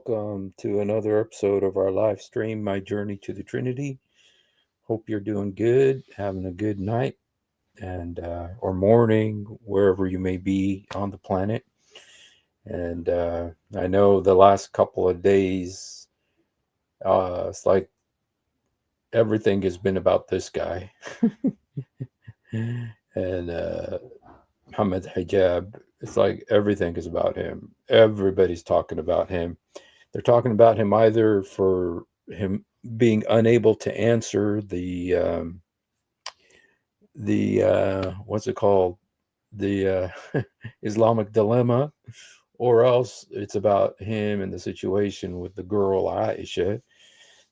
welcome to another episode of our live stream, My Journey to the Trinity. Hope you're doing good, having a good night and or morning, wherever you may be on the planet. And I know the last couple of days, it's like everything has been about this guy and Muhammad Hijab. It's like everything is about him. Everybody's talking about him. They're talking about him either for him being unable to answer the what's it called, the Islamic dilemma, or else it's about him and the situation with the girl Aisha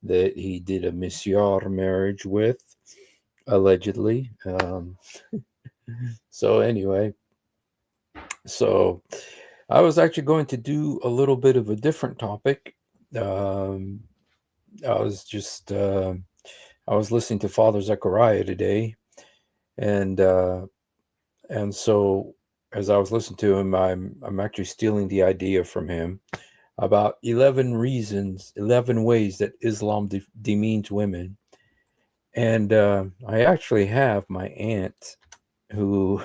that he did a misyar marriage with, allegedly. So anyway, so I was actually going to do a little bit of a different topic. Um, I was just I was listening to Father Zechariah today, and so as I was listening to him, I'm actually stealing the idea from him about 11 reasons, 11 ways that Islam demeans women, and I actually have my aunt who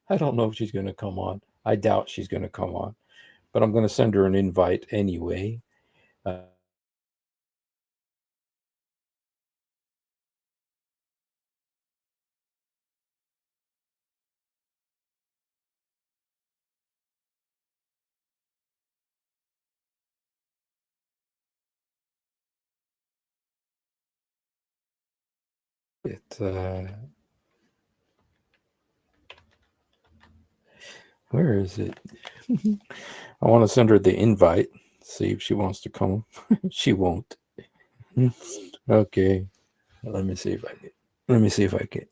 I don't know if she's going to come on. I doubt she's going to come on, but I'm going to send her an invite anyway. It Where is it? I want to send her the invite. See if she wants to come. She won't. Okay. Let me see if I can. Let me see if I can.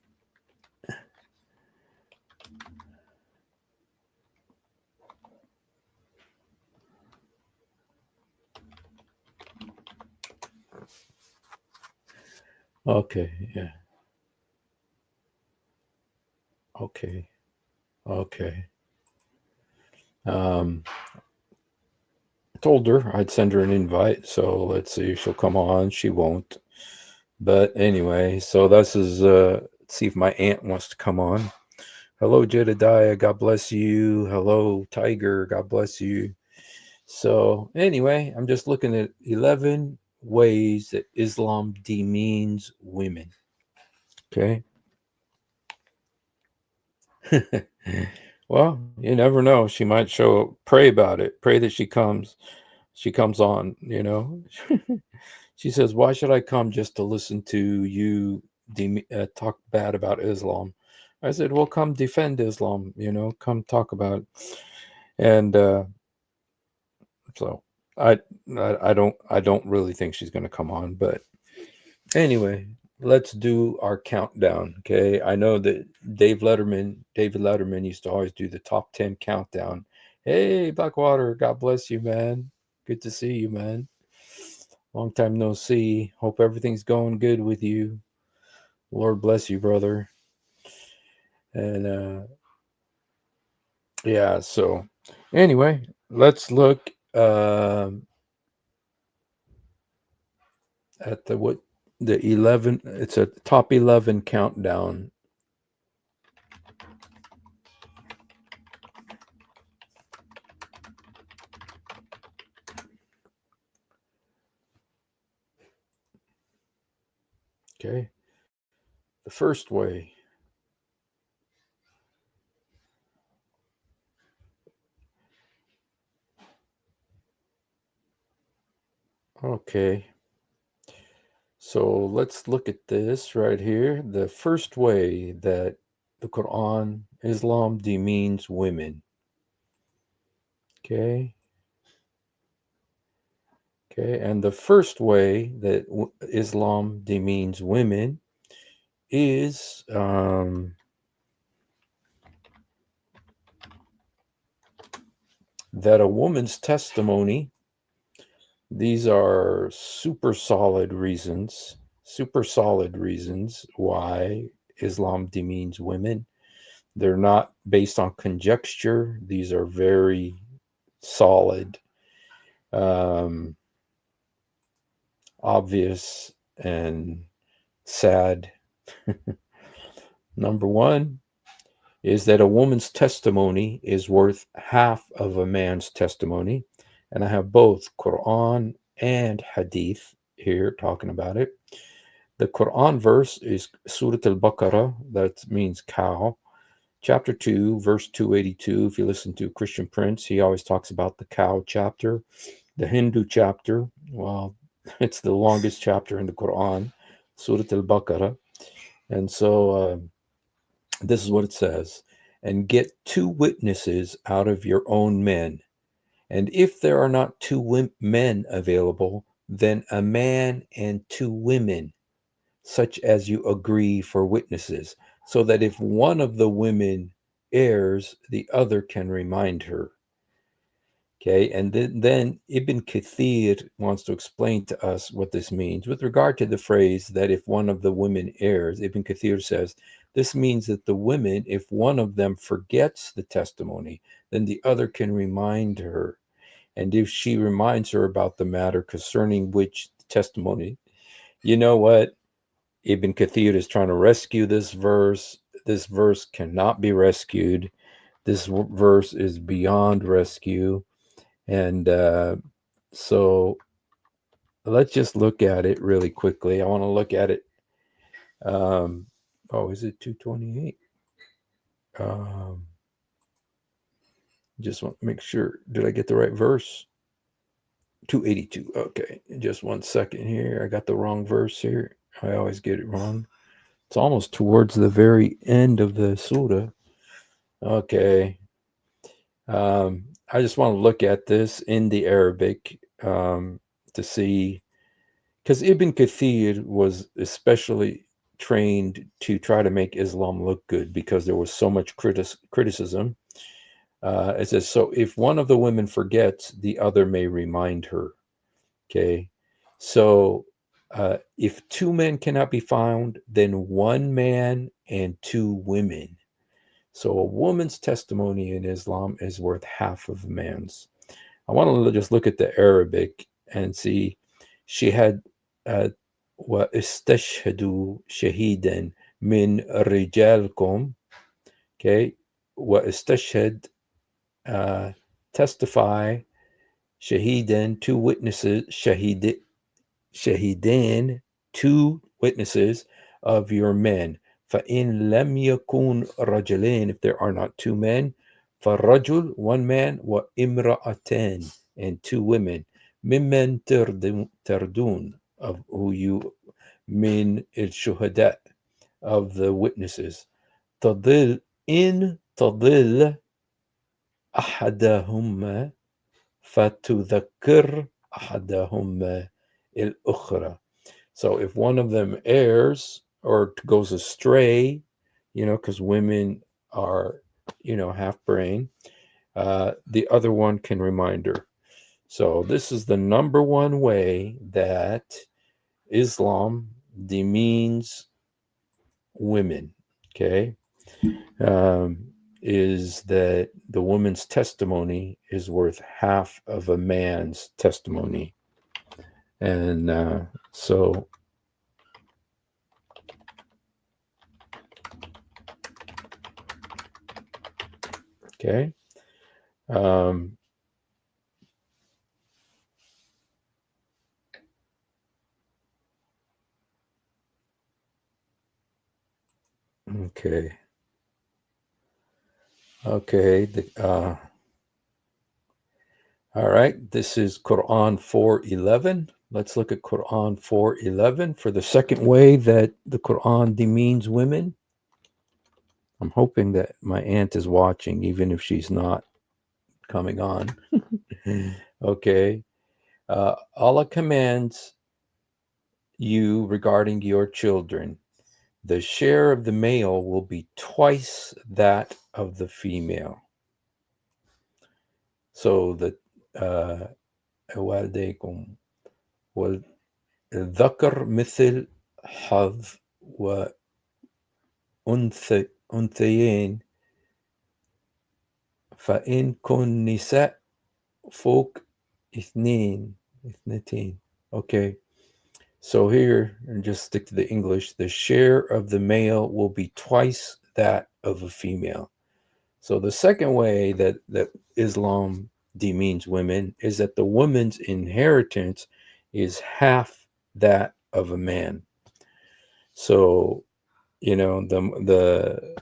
Okay. Yeah. Okay. Okay. I told her I'd send her an invite, so let's see if she'll come on. She won't. But anyway, so this is let's see if my aunt wants to come on. Hello, Jedediah. God bless you. Hello, Tiger. God bless you. So anyway, I'm just looking at 11 ways that Islam demeans women. Okay. Well, you never know. She might show up. Pray about it. Pray that she comes. She comes on, you know. She says, "Why should I come just to listen to you talk bad about Islam?" I said, "Well, come defend Islam, come talk about it." And so I, I don't really think she's going to come on, but anyway, let's do our countdown. Okay, I know that David Letterman used to always do the top 10 countdown. Hey, Blackwater, God bless you, man. Good to see you, man. Long time no see. Hope everything's going good with you. Lord bless you, brother. And yeah, so anyway, let's look at the 11. It's a top 11 countdown. Okay. The first way. Okay. So let's look at this right here. The first way that the Quran, Islam demeans women. Okay. Okay. And the first way that Islam demeans women is that a woman's testimony, these are super solid reasons why Islam demeans women. They're not based on conjecture. These are very solid. um, obvious and sad. Number one is that a woman's testimony is worth half of a man's testimony. And I have both Quran and Hadith here talking about it. The Quran verse is Surah Al Baqarah, that means cow. Chapter 2, verse 282. If you listen to Christian Prince, he always talks about the cow chapter. The Hindu chapter, well, it's the longest chapter in the Quran, Surah Al Baqarah. And so this is what it says: and get two witnesses out of your own men. And if there are not two men available, then a man and two women, such as you agree for witnesses, so that if one of the women errs, the other can remind her. Okay, and then Ibn Kathir wants to explain to us what this means. With regard to the phrase that if one of the women errs, Ibn Kathir says, this means that the women, if one of them forgets the testimony, then the other can remind her. And if she reminds her about the matter concerning which testimony, you know what? Ibn Kathir is trying to rescue this verse. This verse cannot be rescued. This verse is beyond rescue. And so let's just look at it really quickly. I want to look at it. Oh, is it 228? Just want to make sure. Did I get the right verse? 282. Okay. Just 1 second here. I got the wrong verse here. I always get it wrong. It's almost towards the very end of the surah. Okay. I just want to look at this in the Arabic to see, because Ibn Kathir was especially trained to try to make Islam look good because there was so much criticism. It says, so if one of the women forgets, the other may remind her. Okay. So if two men cannot be found, then one man and two women. So a woman's testimony in Islam is worth half of a man's. I want to just look at the Arabic and see. She had وَاسْتَشْهَدُوا شَهِيدًا مِنْ رِجَالكُمْ. Okay. وَاسْتَشْهَد, testify. Shahidan, two witnesses. Shahidan, two witnesses of your men. فَإِنْ لَمْ يَكُونْ رَجُلَيْنِ, if there are not two men. فَالرَّجُلْ, one man. وَإِمْرَأَتَانِ, and two women. مِمَّنْ تَرْدُونَ, of who you, min الشهداء, of the witnesses. تضل إن تضل أحدهما فَتُذَكِّرْ أَحَدَهُمَّا الْأُخْرَى. So if one of them errs or goes astray, because women are, half brain, the other one can remind her. So this is the number one way that Islam demeans women, okay? Is that the woman's testimony is worth half of a man's testimony. And so, okay. Okay. Okay. All right. This is Quran 4:11. Let's look at Quran 4:11 for the second way that the Quran demeans women. I'm hoping that my aunt is watching, even if she's not coming on. Okay. Allah commands you regarding your children. The share of the male will be twice that of the female. So the والديكم والذكر مثل حظ وأنثيين فإن كن نساء فوق Ithnin. Ithnitin. Okay. So here, and just stick to the English, the share of the male will be twice that of a female. So the second way that Islam demeans women is that the woman's inheritance is half that of a man. So, the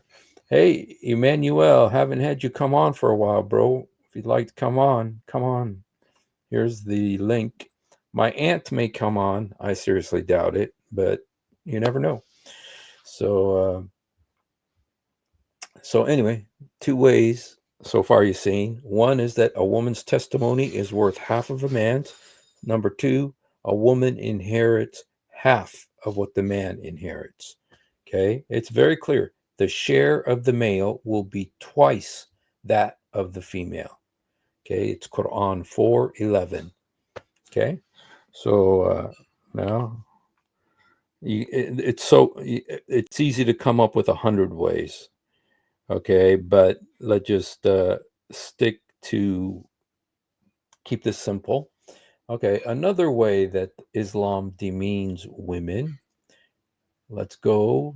hey, Emmanuel, haven't had you come on for a while, bro. If you'd like to come on, come on. Here's the link. My aunt may come on. I seriously doubt it, but you never know. So anyway, two ways so far you've seen. One is that a woman's testimony is worth half of a man's. Number two, a woman inherits half of what the man inherits. Okay, it's very clear. The share of the male will be twice that of the female. Okay, it's Quran 4:11. Okay, so now it's easy to come up with 100 ways. Okay, but let's just stick to keep this simple. Okay, another way that Islam demeans women. Let's go,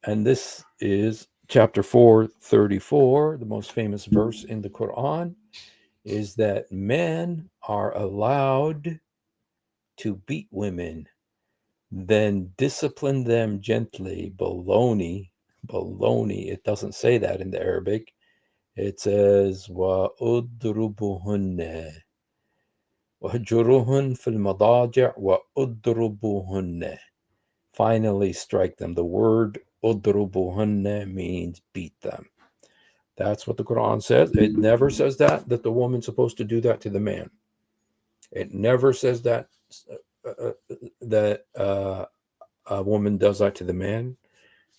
and this is chapter 4:34, the most famous verse in the Quran, is that men are allowed to beat women, then discipline them gently. Baloney, baloney. It doesn't say that in the Arabic. It says, وَأُضْرُبُهُنَّ وَهْجُرُهُنَّ فِي الْمَضَاجِعِ وَأُضْرُبُهُنَّ. Finally strike them. The word أُضْرُبُهُنَّ means beat them. That's what the Quran says. It never says that the woman's supposed to do that to the man. It never says that a woman does that to the man,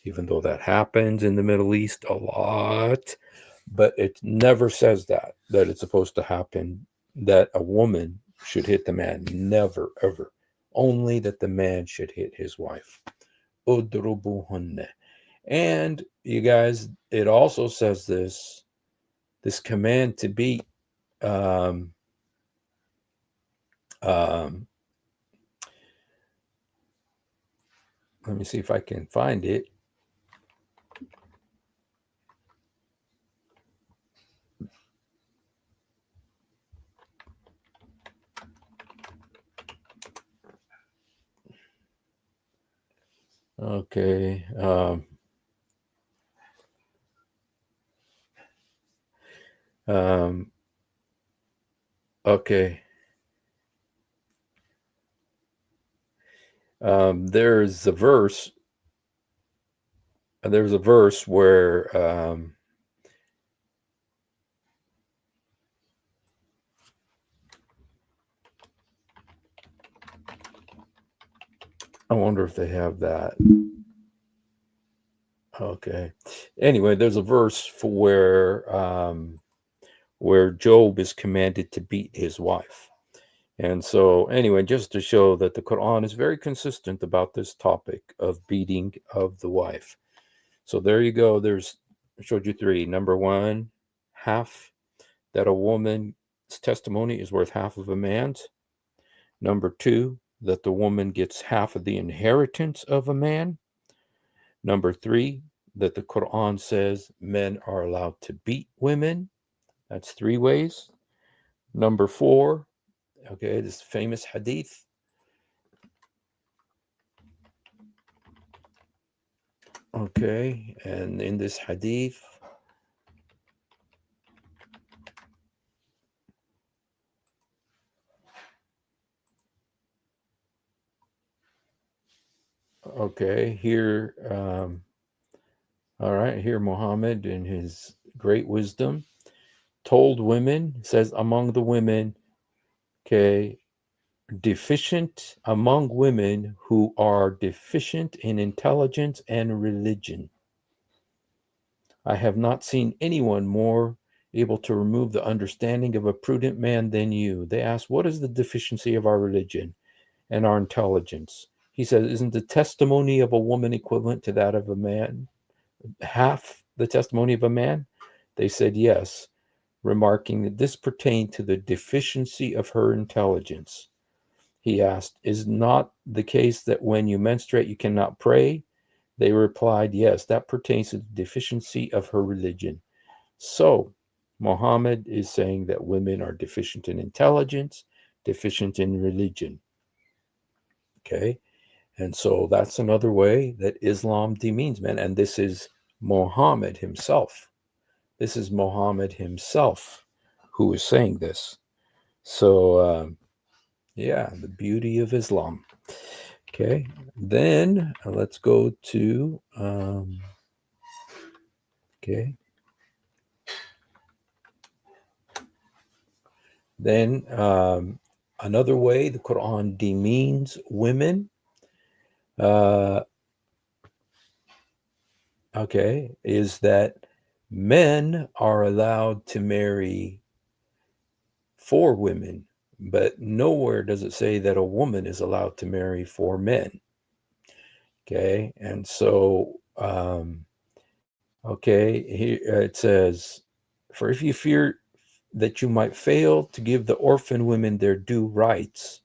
even though that happens in the Middle East a lot. But it never says that it's supposed to happen, that a woman should hit the man. Never, ever. Only that the man should hit his wife. Udrubuhunne. And you guys, it also says this command to beat let me see if I can find it. Okay. Okay. There's a verse. There's a verse where I wonder if they have that. Okay. Anyway, there's a verse for where Job is commanded to beat his wife. And so, anyway, just to show that the Quran is very consistent about this topic of beating of the wife. So there you go. I showed you three. Number one, half, that a woman's testimony is worth half of a man's. Number two, that the woman gets half of the inheritance of a man. Number three, that the Quran says men are allowed to beat women. That's three ways. Number four, okay, this famous hadith. Okay, and in this hadith, okay, here, all right, here Muhammad in his great wisdom told women, says among the women, okay, deficient among women who are deficient in intelligence and religion. I have not seen anyone more able to remove the understanding of a prudent man than you. They asked, what is the deficiency of our religion and our intelligence? He says, isn't the testimony of a woman equivalent to that of a man? Half the testimony of a man? They said, yes. remarking that this pertained to the deficiency of her intelligence. He asked, "Is not the case that when you menstruate you cannot pray?" They replied, "Yes, that pertains to the deficiency of her religion." So, Muhammad is saying that women are deficient in intelligence, deficient in religion. Okay? And so that's another way that Islam demeans men. And this is Muhammad himself. This is Muhammad himself who is saying this. So, yeah, the beauty of Islam. Okay, then let's go to, okay, then another way the Quran demeans women, okay, is that men are allowed to marry 4 women, but nowhere does it say that a woman is allowed to marry 4 men. Okay, and so, okay, here it says, "For if you fear that you might fail to give the orphan women their due rights,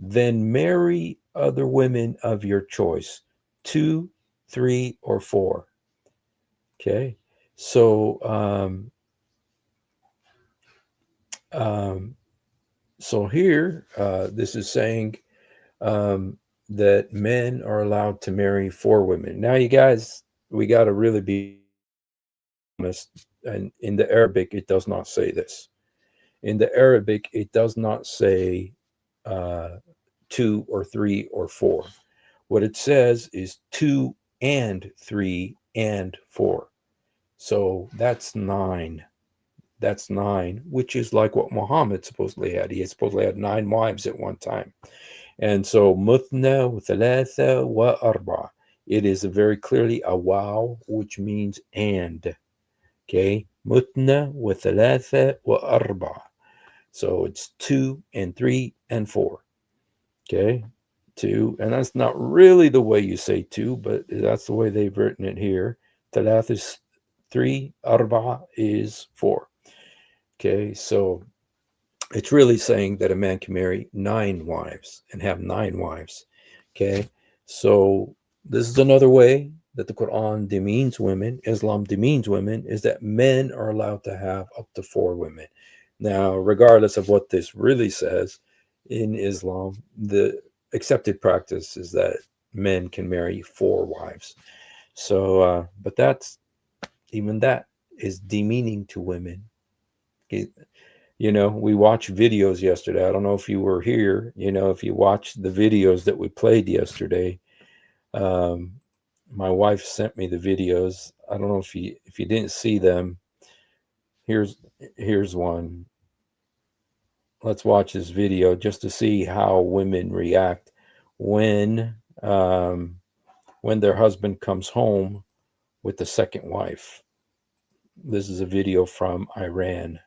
then marry other women of your choice, 2, 3, or 4." Okay, so so here this is saying that men are allowed to marry 4 women. Now, you guys, we got to really be honest. And in the Arabic, it does not say this. In the Arabic, it does not say uh, 2 or 3 or 4. What it says is 2 and 3 and 4. So that's 9. That's 9, which is like what Muhammad supposedly had. He supposedly had 9 wives at one time. And so muthna wa thalatha wa arba. It is very clearly a wow, which means and. Okay, mutna wa thalatha wa arba. So it's 2 and 3 and 4. Okay, 2, and that's not really the way you say 2, but that's the way they've written it here. Thalath is 3, arba is 4. Okay, so it's really saying that a man can marry 9 wives and have 9 wives. Okay, so this is another way that the Quran demeans women, Islam demeans women, is that men are allowed to have up to 4 women. Now, regardless of what this really says, in Islam, the accepted practice is that men can marry 4 wives. So, but that's, even that is demeaning to women. You know, we watched videos yesterday. I don't know if you were here. You know, if you watched the videos that we played yesterday, my wife sent me the videos. I don't know if you didn't see them. Here's one. Let's watch this video just to see how women react when their husband comes home with the second wife. This is a video from Iran.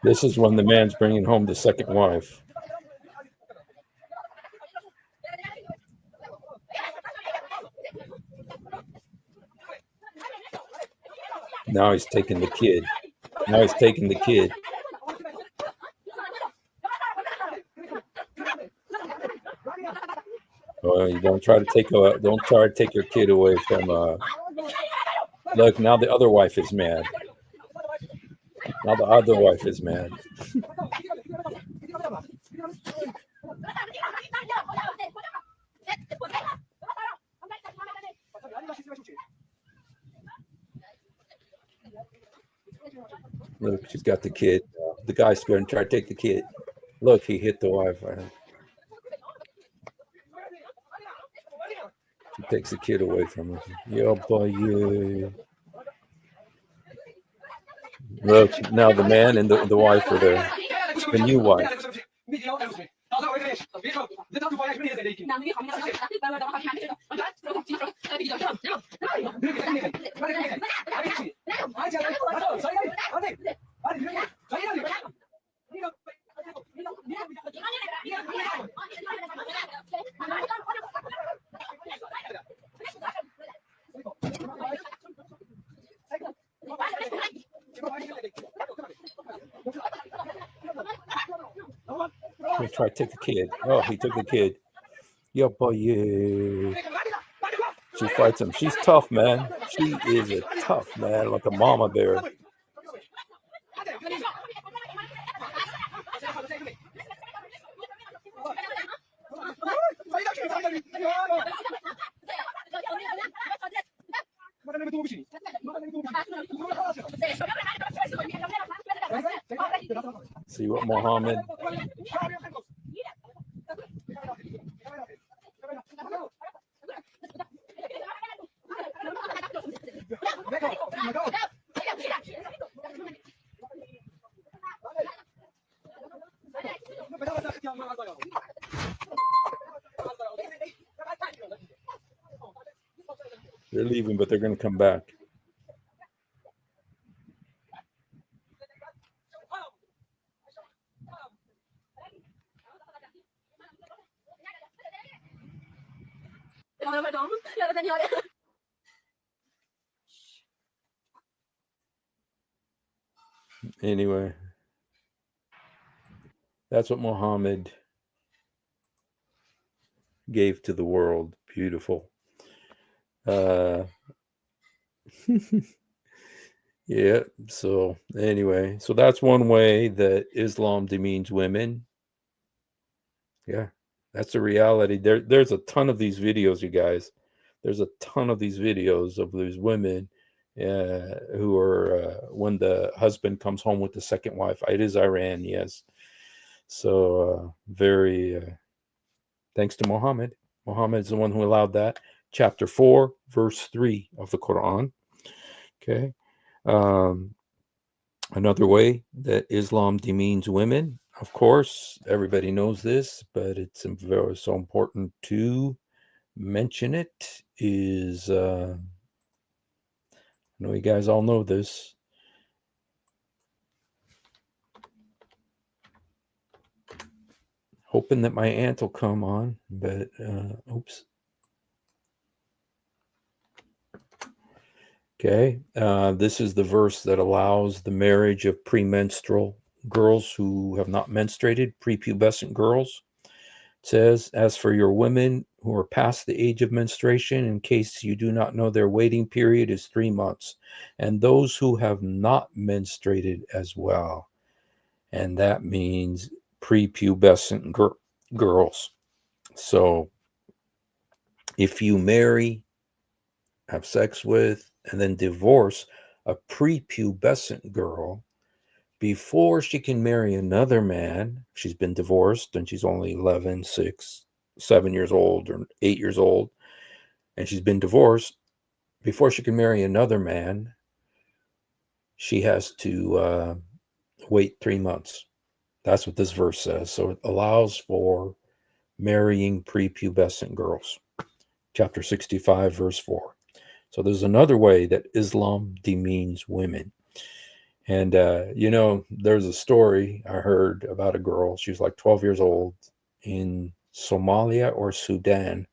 This is when the man's bringing home the second wife. Now he's taking the kid. Now he's taking the kid. Well, you don't try to take your kid away from Look, now the other wife is mad. Now the other wife is mad. Look, she's got the kid. The guy's going to try to take the kid. Look, he hit the wife. He takes the kid away from her. Yeah, boy, yeah. Look, now the man and the wife are there. The new wife. He tried to take the kid. Oh, he took the kid. Yeah, boy, yeah. She fights him. She's tough, man. She is a tough man, like a mama bear. See what Muhammad. They're leaving, but they're going to come back. Anyway, that's what Muhammad gave to the world. Beautiful. Yeah. So anyway, so that's one way that Islam demeans women. Yeah, that's a reality. There's a ton of these videos, you guys. There's a ton of these videos of these women who are when the husband comes home with the second wife. It is Iran, yes. So very thanks to Muhammad. Muhammad is the one who allowed that. Chapter 4, verse 3 of the Quran. Okay. Another way that Islam demeans women, of course, everybody knows this, but it's very so important to mention it, is I know you guys all know this. Hoping that my aunt will come on, but oops. Okay, this is the verse that allows the marriage of premenstrual girls who have not menstruated, prepubescent girls. It says, as for your women who are past the age of menstruation, in case you do not know, their waiting period is 3 months, and those who have not menstruated as well. And that means prepubescent girls. So if you marry, have sex with, and then divorce a prepubescent girl before she can marry another man, she's been divorced and she's only 11, 6, 7 years old or 8 years old, and she's been divorced, before she can marry another man, she has to wait 3 months. That's what this verse says. So it allows for marrying prepubescent girls. Chapter 65, verse 4. So there's another way that Islam demeans women. And, there's a story I heard about a girl. She was like 12 years old in Somalia or Sudan.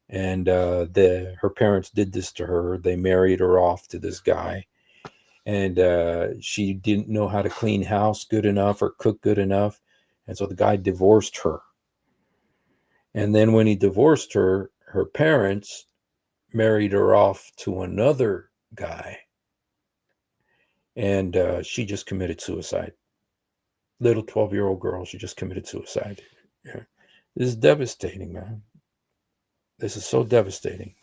And her parents did this to her. They married her off to this guy. And she didn't know how to clean house good enough or cook good enough. And so the guy divorced her. And then when he divorced her, her parents married her off to another guy, and she just committed suicide. Little 12-year-old girl, she just committed suicide. Yeah. This is devastating, man. This is so devastating.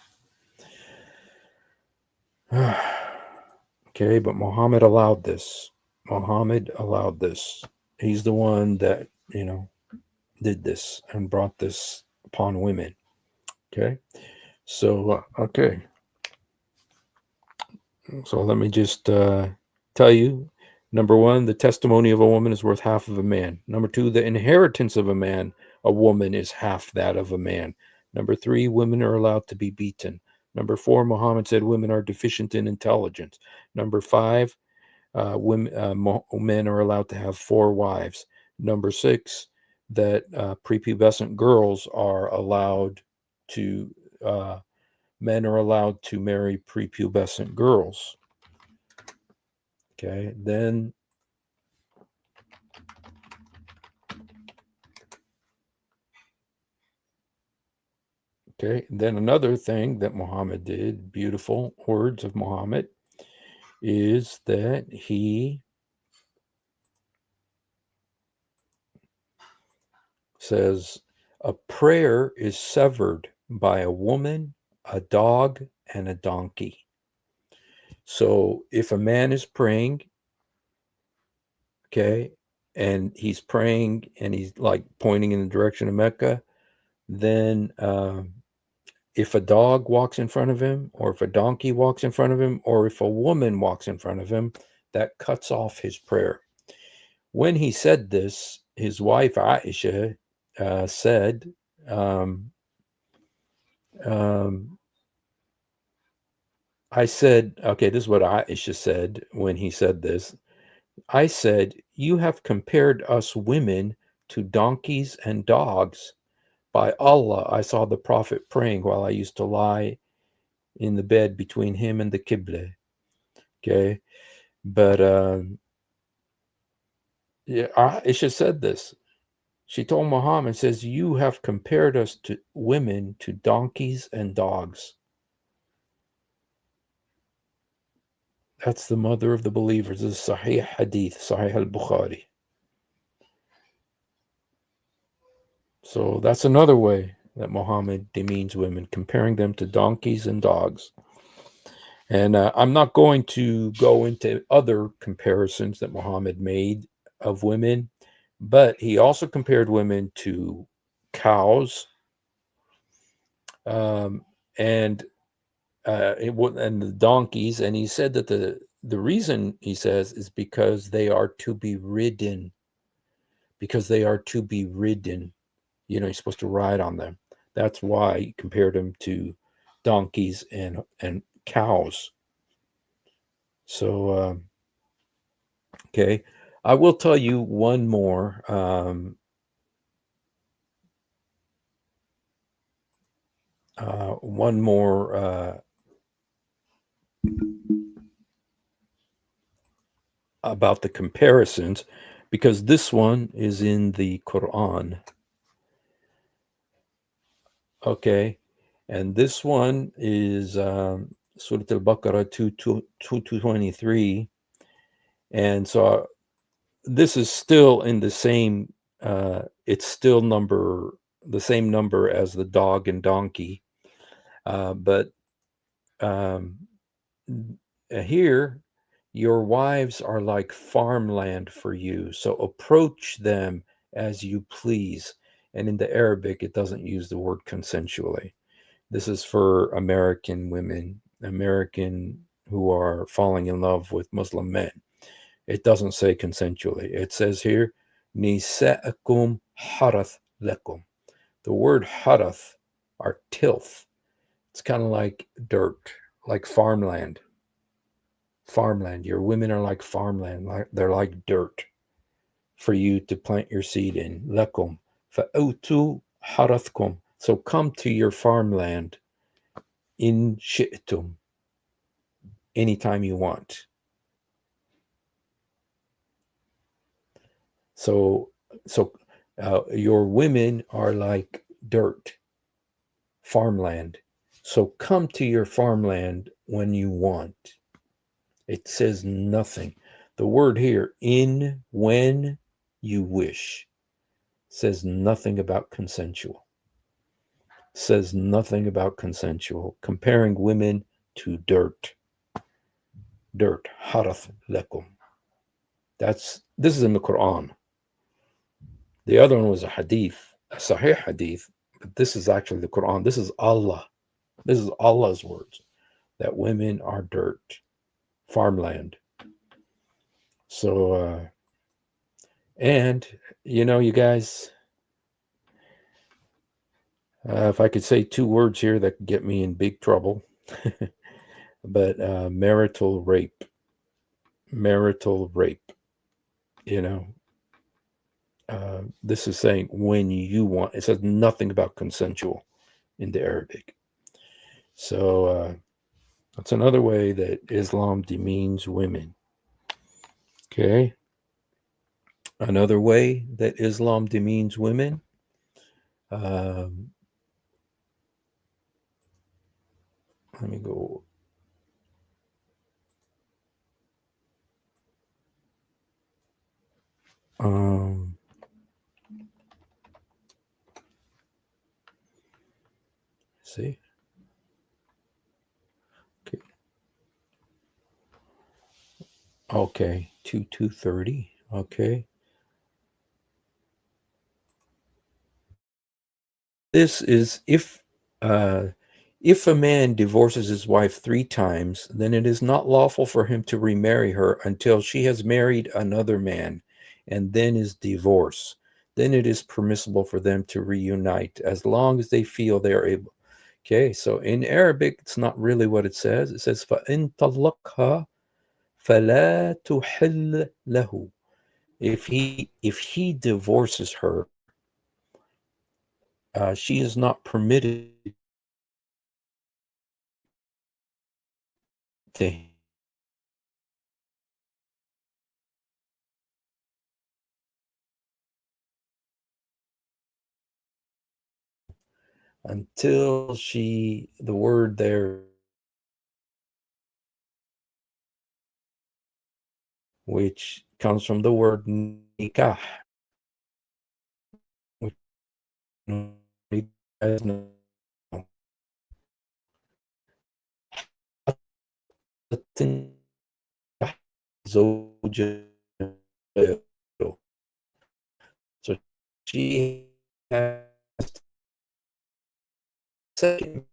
Okay, but Muhammad allowed this. Muhammad allowed this. He's the one that, did this and brought this upon women. Okay. So, okay. So let me just tell you, number one, the testimony of a woman is worth half of a man. Number two, the inheritance of a woman is half that of a man. Number three, women are allowed to be beaten. Number four, Muhammad said women are deficient in intelligence. Number five, men are allowed to have 4 wives. Number six, that prepubescent girls are allowed to, men are allowed to marry prepubescent girls. Okay, then another thing that Muhammad did, beautiful words of Muhammad, is that he says a prayer is severed by a woman, a dog, and a donkey. So if a man is praying, okay, and he's praying and he's like pointing in the direction of Mecca, then if a dog walks in front of him, or if a donkey walks in front of him, or if a woman walks in front of him, that cuts off his prayer. When he said this, his wife Aisha said, I said, okay, this is what Aisha said when he said this. I said, you have compared us women to donkeys and dogs. By Allah, I saw the Prophet praying while I used to lie in the bed between him and the Qibla. Okay. But yeah, Aisha said this. She told Muhammad, says, you have compared us to women to donkeys and dogs. That's the mother of the believers. This is Sahih Hadith, Sahih al-Bukhari. So that's another way that Muhammad demeans women, comparing them to donkeys and dogs. And I'm not going to go into other comparisons that Muhammad made of women, but he also compared women to cows, and the donkeys. And he said that the reason, he says, is because they are to be ridden. Because they are to be ridden. You're supposed to ride on them. That's why he compared them to donkeys and cows. So, okay. I will tell you one more. One more about the comparisons, because this one is in the Quran. Okay. And this one is Surah Al-Baqarah 223. And so this is still in the same, it's still the same number as the dog and donkey. But here, your wives are like farmland for you, so approach them as you please. And in the Arabic, it doesn't use the word consensually. This is for American women, American who are falling in love with Muslim men. It doesn't say consensually. It says here, Nisa'akum harath lakum. The word harath are tilth. It's kind of like dirt, like farmland. Farmland. Your women are like farmland. They're like dirt for you to plant your seed in. Lakum. Fa'utu harathkum. So come to your farmland in shi'tum, anytime you want. So your women are like dirt, farmland. So come to your farmland when you want. It says nothing. The word here, in when you wish, says nothing about consensual. Says nothing about consensual. Comparing women to dirt. Dirt. Harath lakum. This is in the Quran. The other one was a hadith, a sahih hadith, but this is actually the Quran. This is Allah. This is Allah's words that women are dirt, farmland. So, and you guys, if I could say two words here that could get me in big trouble, but marital rape. Marital rape. You know, this is saying when you want. It says nothing about consensual in the Arabic. So that's another way that Islam demeans women. Okay. Another way that Islam demeans women. Um, let me go. See. Okay. Okay. 2:30. Okay. This is if a man divorces his wife 3 times, then it is not lawful for him to remarry her until she has married another man and then is divorced. Then it is permissible for them to reunite as long as they feel they are able. Okay, so in Arabic, it's not really what it says. It says فَإِن طَلَّقْهَا فَلَا تُحِلَّ لَهُ. If he divorces her, she is not permitted to until the word there, which comes from the word nikah, which you guys know. So she has second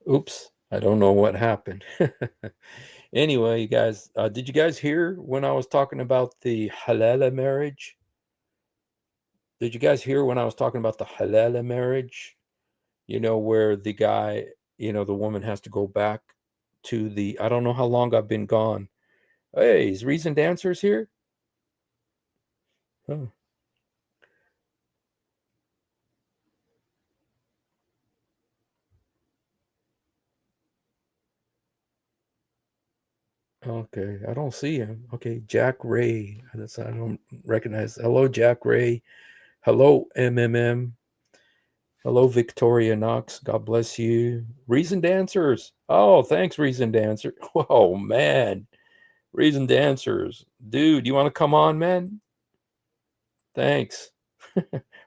Oops, I don't know what happened. Anyway, you guys, did you guys hear when I was talking about the halal marriage? Did you guys hear when I was talking about the halal marriage? Where the guy, the woman has to go back to the, I don't know how long I've been gone. Hey, is Reasoned Answers here? Oh, okay, I don't see him. Okay, Jack Ray. I don't recognize. Hello, Jack Ray. Hello, MMM. Hello, Victoria Knox. God bless you. Reasoned Answers. Oh, thanks, Reasoned Answer. Oh, man. Reasoned Answers. Dude, you want to come on, man? Thanks.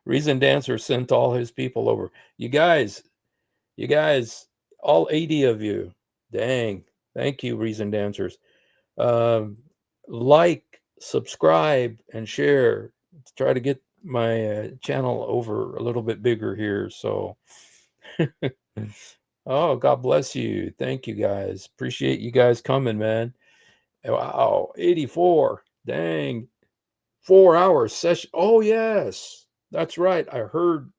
Reasoned Answer sent all his people over. You guys, all 80 of you. Dang. Thank you, Reasoned Answers. Um, like, subscribe, and share to try to get my channel over a little bit bigger here. So, oh, God bless you. Thank you guys. Appreciate you guys coming, man. Wow, 84. Dang. 4 hour session. Oh, yes. That's right. I heard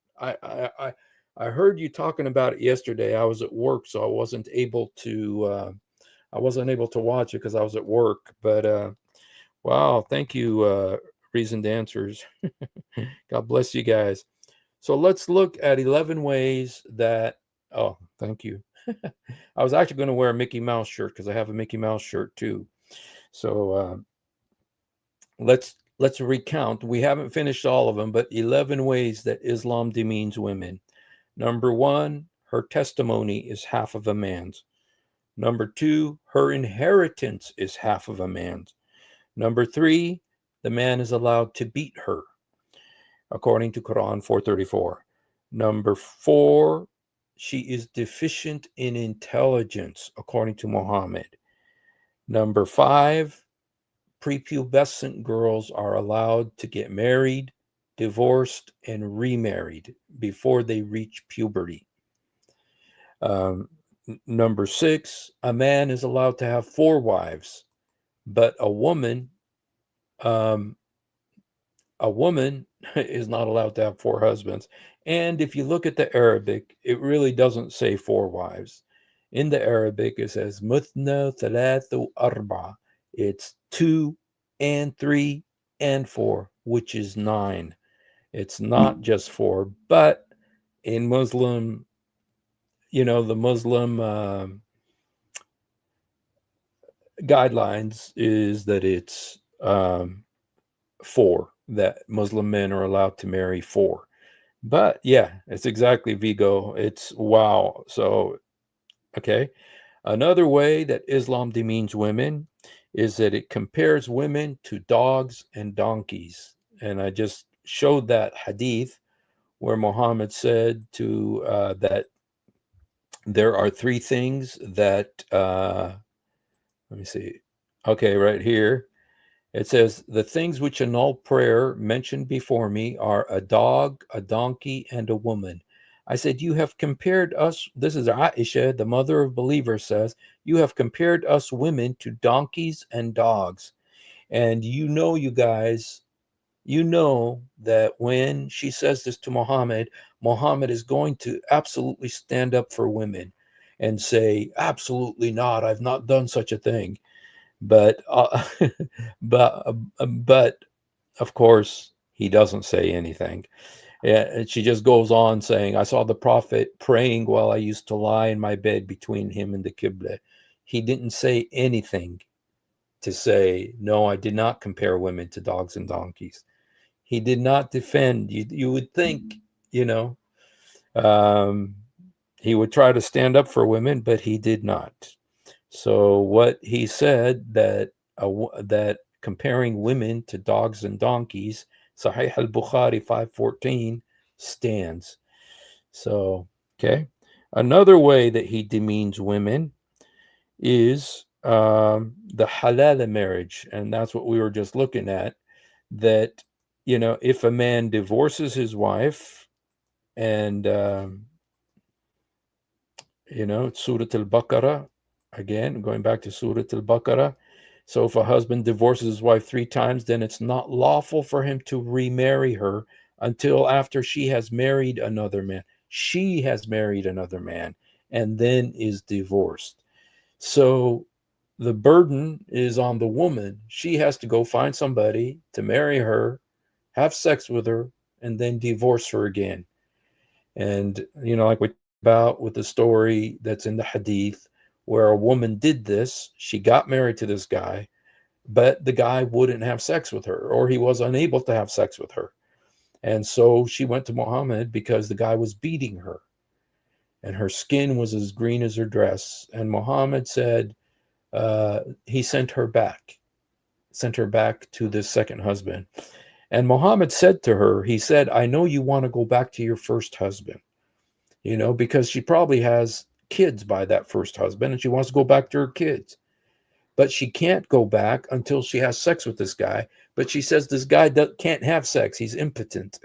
you talking about it yesterday. I was at work, so I wasn't able to watch it because I was at work. But wow, thank you, Reasoned Answers. God bless you guys. So let's look at 11 ways that. Oh, thank you. I was actually going to wear a Mickey Mouse shirt because I have a Mickey Mouse shirt too. So let's recount. We haven't finished all of them, but 11 ways that Islam demeans women. Number one, her testimony is half of a man's. Number two, her inheritance is half of a man's. Number three, the man is allowed to beat her, according to Quran 434. Number four, she is deficient in intelligence, according to Muhammad. Number five, prepubescent girls are allowed to get married, divorced, and remarried before they reach puberty. Um, Number six, a man is allowed to have four wives, but um, a woman is not allowed to have four husbands. And if you look at the Arabic, it really doesn't say four wives. In the Arabic, it says muthna thalathu arba. It's two and three and four, which is nine. It's not just four, but in Muslim, the Muslim guidelines is that it's four, that Muslim men are allowed to marry four. But yeah, it's exactly Vigo. It's wow. So, okay. Another way that Islam demeans women is that it compares women to dogs and donkeys. And I just showed that hadith where Muhammad said that there are three things that, let me see. Okay, right here. It says, the things which annul prayer mentioned before me are a dog, a donkey, and a woman. I said, you have compared us, this is Aisha, the mother of believers, says, you have compared us women to donkeys and dogs. And you guys, you know that when she says this to Muhammad, Muhammad is going to absolutely stand up for women and say, absolutely not, I've not done such a thing. But but but of course he doesn't say anything. Yeah, and she just goes on saying, I saw the prophet praying while I used to lie in my bed between him and the Qibla. He didn't say anything to say, no, I did not compare women to dogs and donkeys. He did not defend. You would think, you know, um, he would try to stand up for women, but he did not. So what he said that comparing women to dogs and donkeys, Sahih al-Bukhari 514, stands. So, okay. Another way that he demeans women is the halal marriage, and that's what we were just looking at. That if a man divorces his wife and It's Surah Al-Baqarah. Again, going back to Surah Al-Baqarah. So if a husband divorces his wife 3 times, then it's not lawful for him to remarry her until after she has married another man. She has married another man and then is divorced. So the burden is on the woman. She has to go find somebody to marry her, have sex with her, and then divorce her again. And, like we talked about with the story that's in the hadith, where a woman did this, she got married to this guy, but the guy wouldn't have sex with her, or he was unable to have sex with her. And so she went to Muhammad because the guy was beating her, and her skin was as green as her dress. And Muhammad said, he sent her back to this second husband. And Muhammad said to her, he said, I know you want to go back to your first husband, because she probably has kids by that first husband and she wants to go back to her kids. But she can't go back until she has sex with this guy. But she says this guy can't have sex. He's impotent.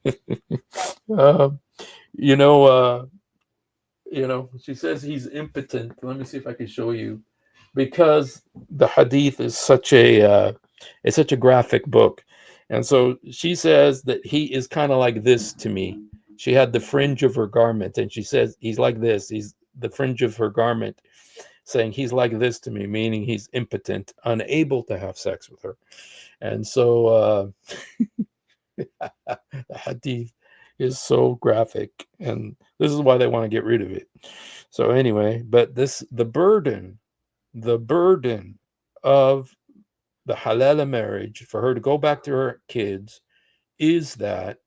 uh, you know, uh, she says he's impotent. Let me see if I can show you, because the hadith is it's such a graphic book. And so she says that he is kind of like this to me. She had the fringe of her garment, and she says he's like this. He's the fringe of her garment, saying he's like this to me, meaning he's impotent, unable to have sex with her. And so the hadith is so graphic, and this is why they want to get rid of it. So anyway, but the burden of the halal marriage for her to go back to her kids is that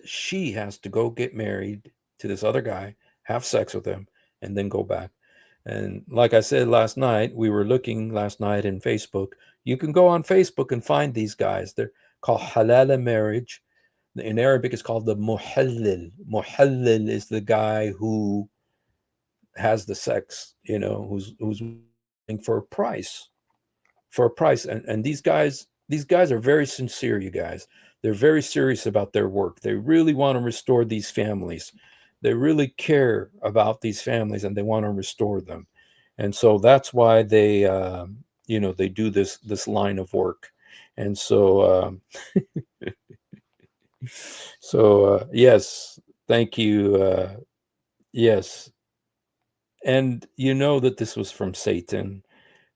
she has to go get married to this other guy, have sex with him, and then go back. And like I said last night, we were looking last night in Facebook. You can go on Facebook and find these guys. They're called halal marriage. In Arabic, it's called the muhallil. Muhallil is the guy who has the sex, who's for a price, and these guys are very sincere. You guys, they're very serious about their work. They really want to restore these families. They really care about these families, and they want to restore them. And so that's why they do this line of work. And so yes, thank you. Yes, and you know that this was from Satan,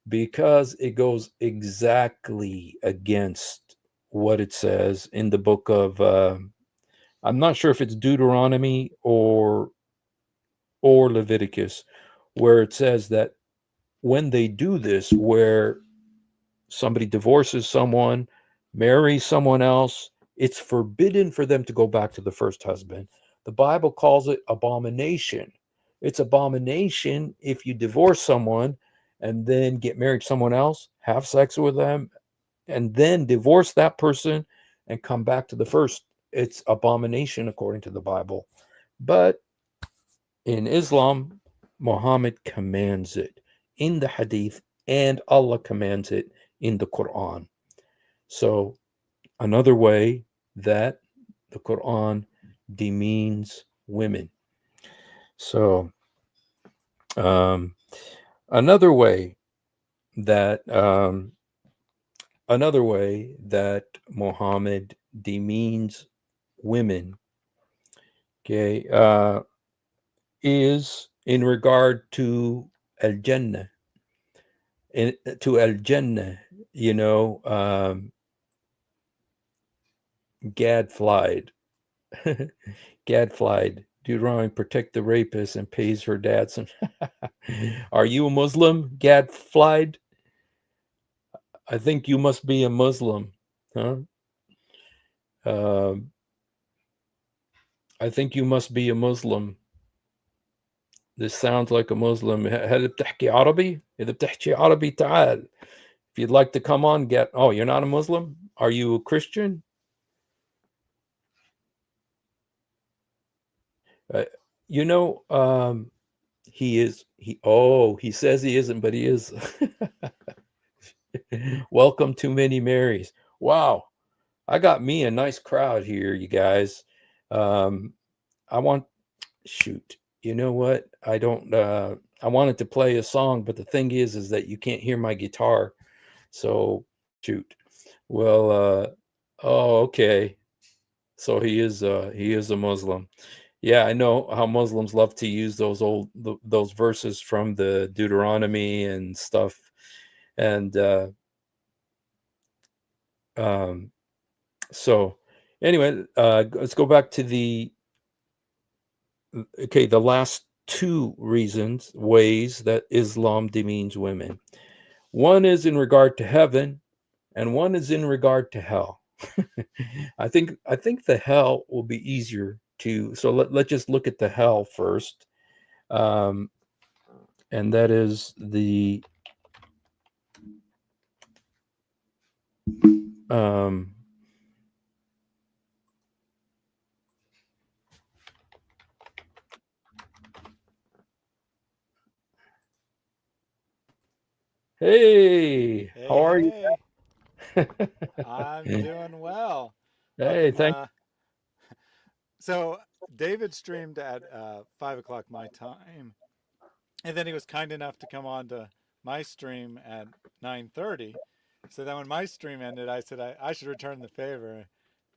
because it goes exactly against what it says in the book of I'm not sure if it's Deuteronomy or Leviticus, where it says that when they do this, where somebody divorces someone, marries someone else, it's forbidden for them to go back to the first husband. The Bible calls it abomination. It's abomination if you divorce someone and then get married to someone else, have sex with them, and then divorce that person and come back to the first. It's abomination according to the Bible. But in Islam, Muhammad commands it in the Hadith, and Allah commands it in the Quran. So, another way that the Quran demeans women. So, um, another way that Muhammad demeans women, okay, is in regard to Al Jannah. To Al Jannah, gadflied. Gadflied. Deuteronomy, protect the rapist and pays her dad some. Are you a Muslim, gadflied? I think you must be a Muslim, huh? Um, I think you must be a Muslim. This sounds like a Muslim. هل بتحكي عربي؟ إذا بتحكي عربي تعال. If you'd like to come on, oh, you're not a Muslim? Are you a Christian? Uh, you know, he says he isn't, but he is. Welcome to Many Marys. Wow. I got me a nice crowd here, you guys. Um, I want shoot. You know what? I don't. I wanted to play a song, but the thing is that you can't hear my guitar. So shoot. Well, oh, okay. So he is a Muslim. Yeah, I know how Muslims love to use those those verses from the Deuteronomy and stuff. And um, so anyway, let's go back to the okay, the last two reasons, ways that Islam demeans women. One is in regard to heaven, and one is in regard to hell. I think the hell will be easier to. So let's just look at the hell first, um, and that is the um, hey, Hey, how are you? hey, I'm doing well. Up Hey, thank. so David streamed at 5 o'clock my time, and then he was kind enough to come on to my stream at 9:30. So then when my stream ended, I said I should return the favor,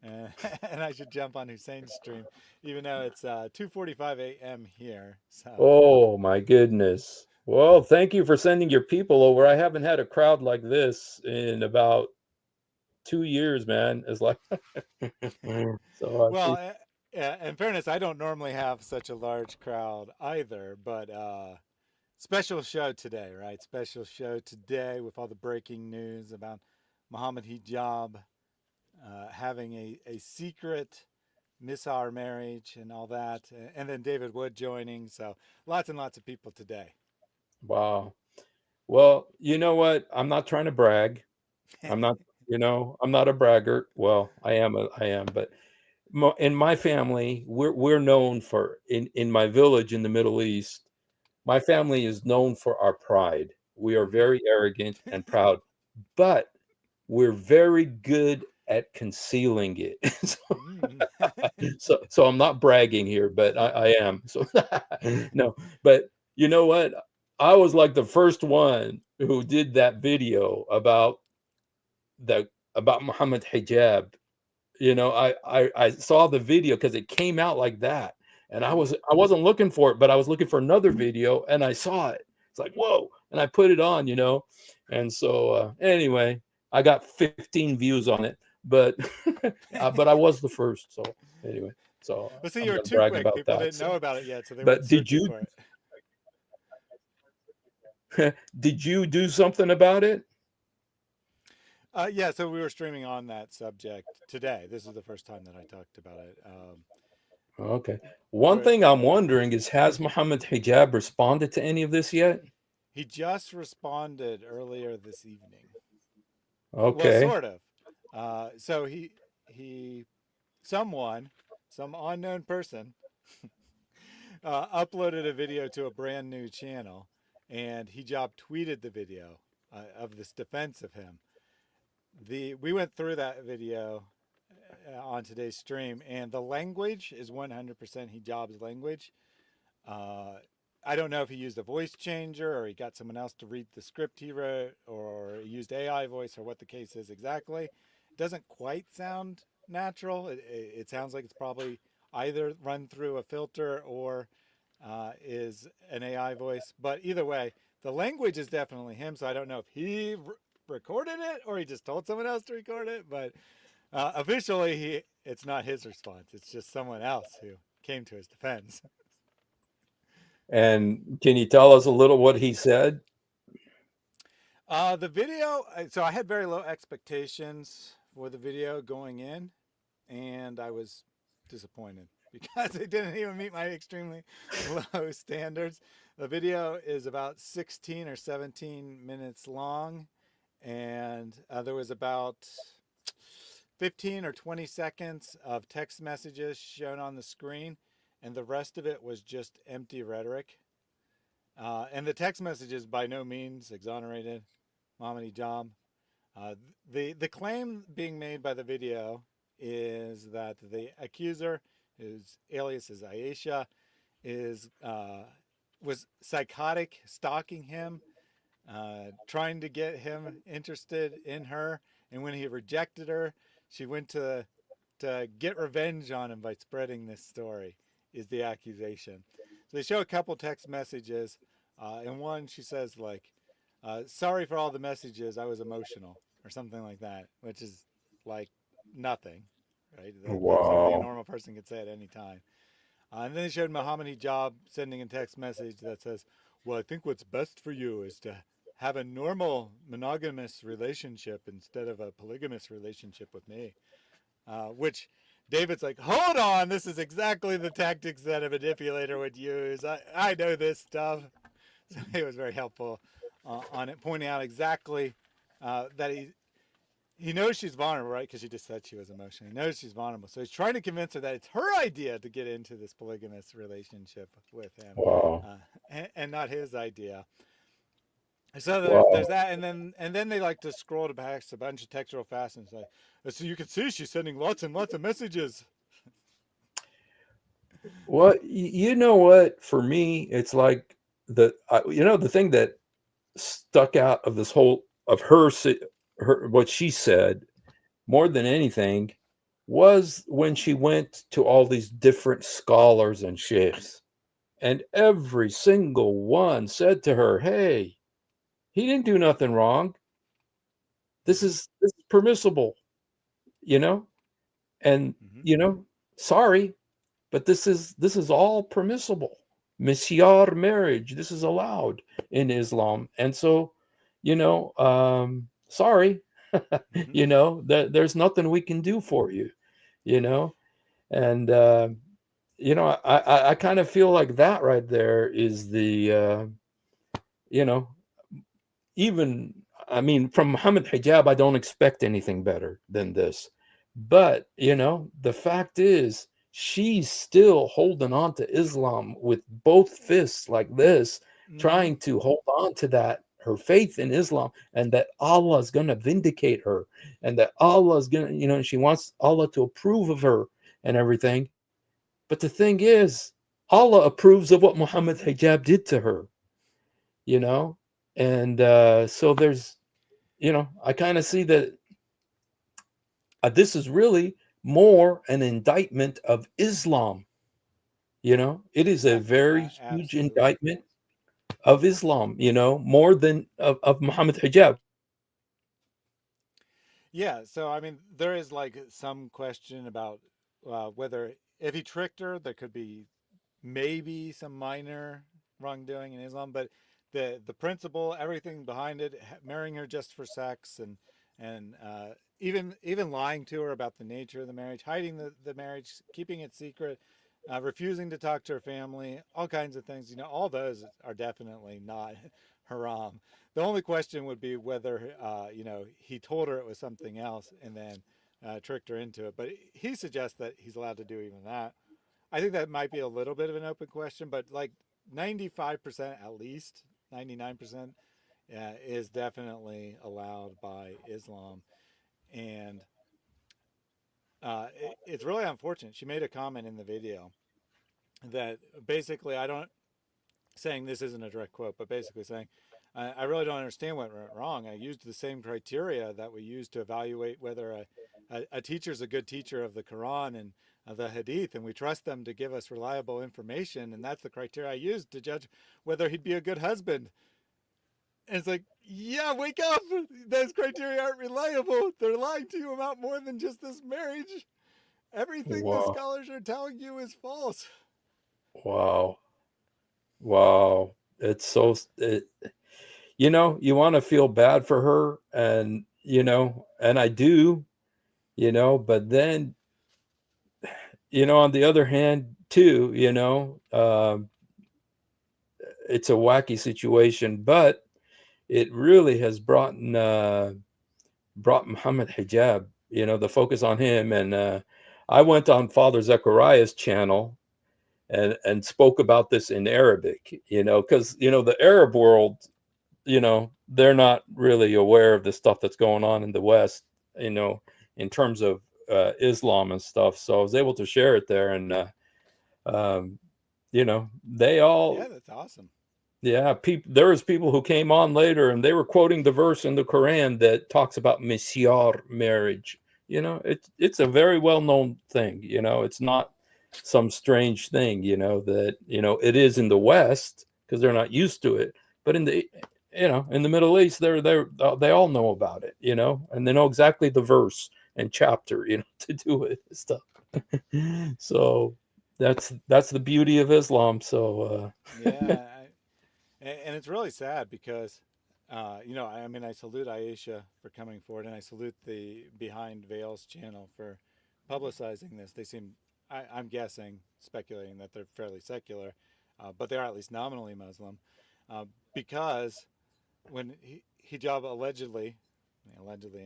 and, and I should jump on Hussein's stream, even though it's 2:45 a.m. here. So Oh my goodness. Well, thank you for sending your people over. I haven't had a crowd like this in about 2 years, man. It's like so. I well, appreciate. in fairness, I don't normally have such a large crowd either, but special show today, right? Special show today with all the breaking news about Muhammad Hijab having a secret Missar marriage and all that, and then David Wood joining. So lots and lots of people today. Wow. Well, you know what? I'm not trying to brag. I'm not. I'm not a braggart. Well, I am. I am. But in my family, we're known for in my village in the Middle East. My family is known for our pride. We are Mm. very arrogant and proud, but we're very good at concealing it. Mm. So I'm not bragging here, but I am. So no, but you know what? I was like the first one who did that video the about Muhammad hijab. I saw the video because it came out like that, and Mm. I wasn't looking for it, but I was looking for another video, and I saw it. It's like whoa, and I put it on, and so anyway, I got 15 views on it, but but I was the first. So anyway, so Well, see, I'm you were gonna too brag quick. about People that. didn't So, know about it yet, so they weren't but searching for it. did you do something about it? Yeah, so we were streaming on that subject today. This is the first time that I talked about it. Okay. One Where thing I'm wondering is, has Muhammad Hijab responded to any of this yet? he just responded earlier this evening. Well, Okay. sort of. So he someone, some unknown person, uploaded a video to a brand new channel, and Hijab tweeted the video of this defense of him. We went through that video on today's stream, and the language is 100% Hijab's language. Uh, I don't know if he used a voice changer or he got someone else to read the script he wrote or he used AI voice or what the case is exactly. It doesn't quite sound natural. It sounds like it's probably either run through a filter or is an AI voice. But either way, the language is definitely him. So I don't know if he recorded it or he just told someone else to record it. But officially, it's not his response. It's just someone else who came to his defense. And can you tell us a little what he said? The video, so I had very low expectations for the video going in, and I was disappointed because it didn't even meet my extremely low standards. The video is about 16 or 17 minutes long, and there was about 15 or 20 seconds of text messages shown on the screen, and the rest of it was just empty rhetoric. And the text messages by no means exonerated Mamadi Jam. The claim being made by the video is that the accuser whose alias is Aisha, is was psychotic, stalking him, trying to get him interested in her. And when he rejected her, she went to get revenge on him by spreading this story. Is the accusation. So they show a couple text messages. In one, she says like, "Sorry for all the messages. I was emotional," or something like that, which is like nothing, right? That's something a Wow. normal person could say at any time. And then they showed Muhammad Hijab sending a text message that says, "Well, I think what's best for you is to have a normal monogamous relationship instead of a polygamous relationship with me." Which David's like, "Hold on, this is exactly the tactics that a manipulator would use. I know this stuff." So he was very helpful on it, pointing out exactly that he knows she's vulnerable, right? Because she just said she was emotional. He knows she's vulnerable. So he's trying to convince her that it's her idea to get into this polygamous relationship with him, Wow. and not his idea. So there's Wow. that, and then they like to scroll to back a bunch of text real fast and say, so you can see she's sending lots and lots of messages. Well, you know what? For me, it's like the thing that stuck out of this whole of her what she said more than anything was when she went to all these different scholars and sheikhs, and every single one said to her, "Hey, he didn't do nothing wrong. This is permissible, you know, and Mm-hmm. you know, sorry, but this is all permissible. Misyar marriage, this is allowed in Islam. And so, sorry, Mm-hmm. there's nothing we can do for you, you know? And, I kind of feel like that right there is you know, even I mean, from Muhammad Hijab, I don't expect anything better than this. But, the fact is, she's still holding on to Islam with both fists like this, Mm-hmm. trying to hold on to that, her faith in Islam, and that Allah is going to vindicate her, and that Allah is going to, she wants Allah to approve of her and everything. But the thing is, Allah approves of what Muhammad Hijab did to her, you know? And so I kind of see that this is really more an indictment of Islam. It is a very huge Absolutely. indictment of Islam, more than of Muhammad Hijab. Yeah. So I mean, there is like some question about whether if he tricked her, there could be maybe some minor wrongdoing in Islam, but the principle, everything behind it, marrying her just for sex, and even lying to her about the nature of the marriage, hiding the marriage, keeping it secret, refusing to talk to her family, all kinds of things. All those are definitely not haram. The only question would be whether he told her it was something else and then tricked her into it. But he suggests that he's allowed to do even that. I think that might be a little bit of an open question, but like 95% at least, 99% is definitely allowed by Islam. And it's really unfortunate. She made a comment in the video that basically, I don't, saying this isn't a direct quote, but basically saying, I really don't understand what went wrong. I used the same criteria that we use to evaluate whether a teacher is a good teacher of the Quran and the Hadith, and we trust them to give us reliable information. And that's the criteria I used to judge whether he'd be a good husband. And it's like, yeah, wake up. Those criteria aren't reliable. They're lying to you about more than just this marriage. Everything the Wow. scholars are telling you is false. Wow. Wow. It's so, you want to feel bad for her, and I do, but then, on the other hand, too, it's a wacky situation, but it really has brought Muhammad Hijab, the focus on him. And I went on Father Zechariah's channel and spoke about this in Arabic, because the Arab world, they're not really aware of the stuff that's going on in the West, in terms of Islam and stuff. So I was able to share it there, and um, they all, Yeah, that's awesome. yeah, people. There was people who came on later, and they were quoting the verse in the Quran that talks about misyar marriage. It's a very well known thing. It's not some strange thing. That it is in the West because they're not used to it, but in the Middle East, they all know about it. And they know exactly the verse and chapter. To do it and stuff. So that's the beauty of Islam. So Yeah, and it's really sad because, I mean, I salute Aisha for coming forward, and I salute the Behind Veils channel for publicizing this. They seem, I'm guessing, speculating that they're fairly secular, but they are at least nominally Muslim, because when hijab allegedly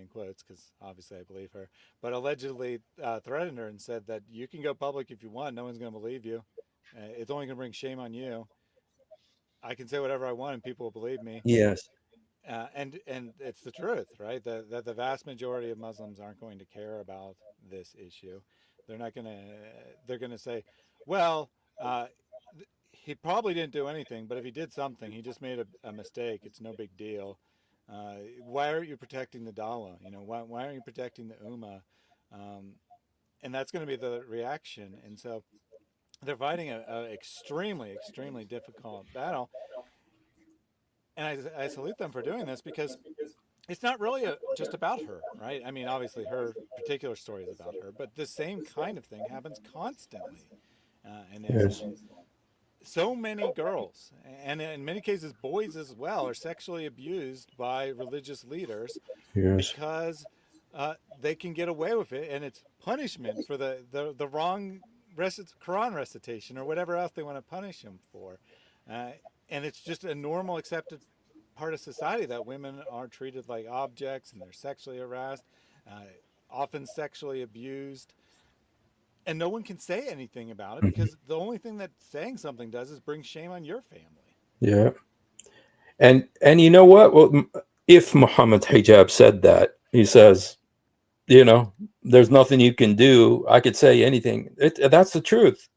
in quotes, because obviously I believe her, but allegedly threatened her and said that you can go public if you want, no one's going to believe you. It's only going to bring shame on you. I can say whatever I want and people will believe me. yes, And it's the truth, right? That the vast majority of Muslims aren't going to care about this issue. They're not going to. They're going to say, well, uh, he probably didn't do anything, but if he did something, he just made a mistake. It's no big deal. Why aren't you protecting the Dawah? Why aren't you protecting the Ummah? Um, and that's going to be the reaction. And so they're fighting a extremely, extremely difficult battle. And I salute them for doing this because it's not really just about her, right? I mean, obviously, her particular story is about her, but the same kind of thing happens constantly in yes, Islam. So many girls, and in many cases, boys as well, are sexually abused by religious leaders yes, because they can get away with it, and it's punishment for the wrong Quran recitation or whatever else they want to punish them for. Uh, and it's just a normal, accepted part of society that women are treated like objects and they're sexually harassed, uh, often sexually abused. And no one can say anything about it mhm, because the only thing that saying something does is bring shame on your family. yeah. And you know what? Well, if Muhammad Hijab said that, he says, you know, there's nothing you can do. I could say anything. That's the truth.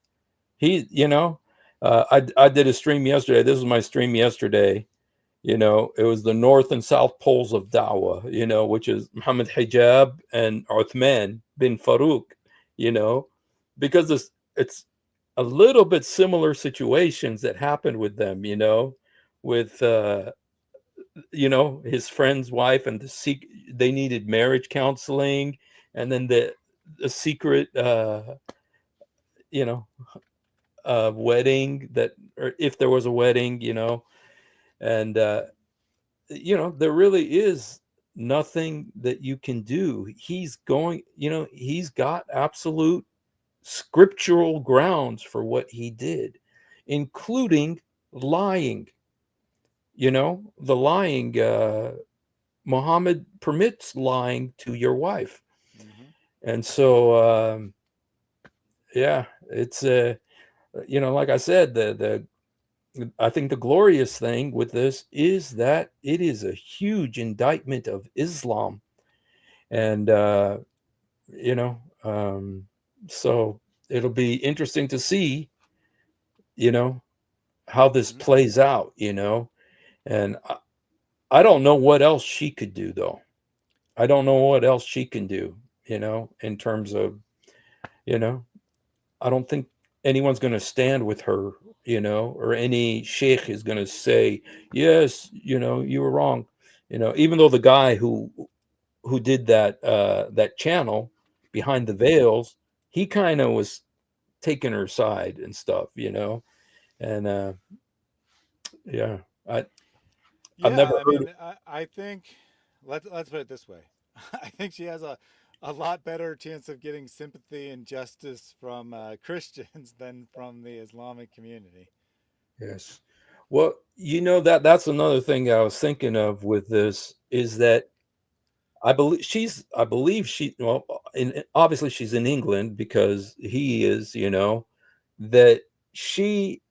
I did a stream yesterday. This was my stream yesterday. It was the north and south poles of Dawah, which is Muhammad Hijab and Uthman bin Farouk, you know, because it's a little bit similar situations that happened with them, with, his friend's wife and they needed marriage counseling, and then the secret, you know, wedding that, or if there was a wedding, and, there really is nothing that you can do. He's got absolute scriptural grounds for what he did, including lying. The lying, Muhammad permits lying to your wife. Mm-hmm. And so, yeah, it's, like I said, I think the glorious thing with this is that it is a huge indictment of Islam. And, you know, um, so it'll be interesting to see, you know, how this Mm-hmm. plays out, and I don't know what else she could do, though. I don't know what else she can do, in terms of, you know, I don't think anyone's going to stand with her, or any sheikh is going to say, yes, you were wrong. Even though the guy who did that channel behind the veils, he kind of was taking her side and stuff, and yeah, I I've Yeah, never I heard. mean, I think let's put it this way. I think she has a lot better chance of getting sympathy and justice from Christians than from the Islamic community. Yes. Well, that's another thing I was thinking of with this is that I believe she, well, obviously she's in England because he is, that she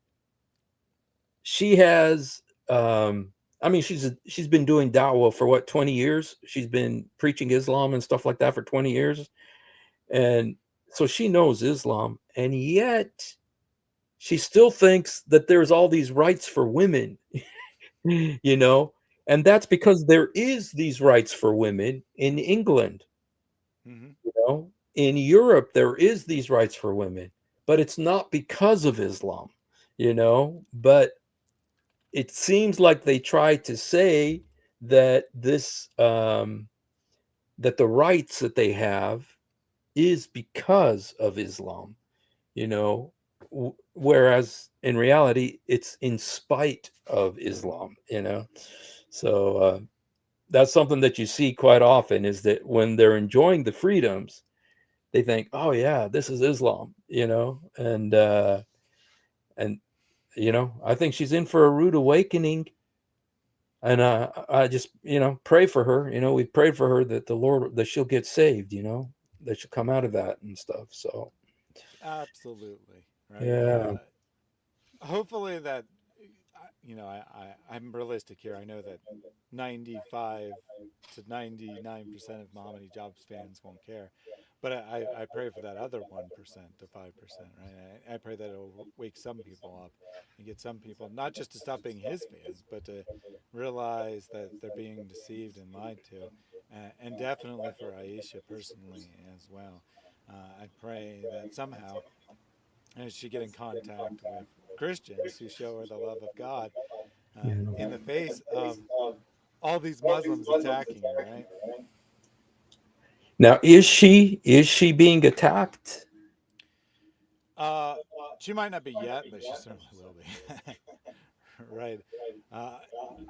she has, I mean, she's been doing da'wah for what, 20 years? She's been preaching Islam and stuff like that for 20 years. And so she knows Islam, and yet she still thinks that there's all these rights for women, you know, and that's because there is these rights for women in England, Hmm. you know. In Europe there is these rights for women, but it's not because of Islam, you know. But it seems like they try to say that that the rights that they have is because of Islam, you know, whereas in reality it's in spite of Islam, you know. So that's something that you see quite often, is that when they're enjoying the freedoms, they think, oh yeah, this is Islam, you know. And you know, I think she's in for a rude awakening. And I just, you know, pray for her. You know, we prayed for her that the Lord, that she'll get saved, you know, that she'll come out of that and stuff. So Absolutely. Right. yeah. Hopefully that, I'm realistic here. I know that 95 to 99% of Mohammed Jobs fans won't care, but I pray for that other 1% to 5%, right? I pray that it'll wake some people up and get some people not just to stop being his fans, but to realize that they're being deceived and lied to, and definitely for Aisha personally as well. I pray that somehow and she get in contact with Christians who show her the love of God in Yeah. the face of all these Muslims attacking her, right? Now, is she being attacked? Uh, she might not be yet, but she certainly will be, right? Uh,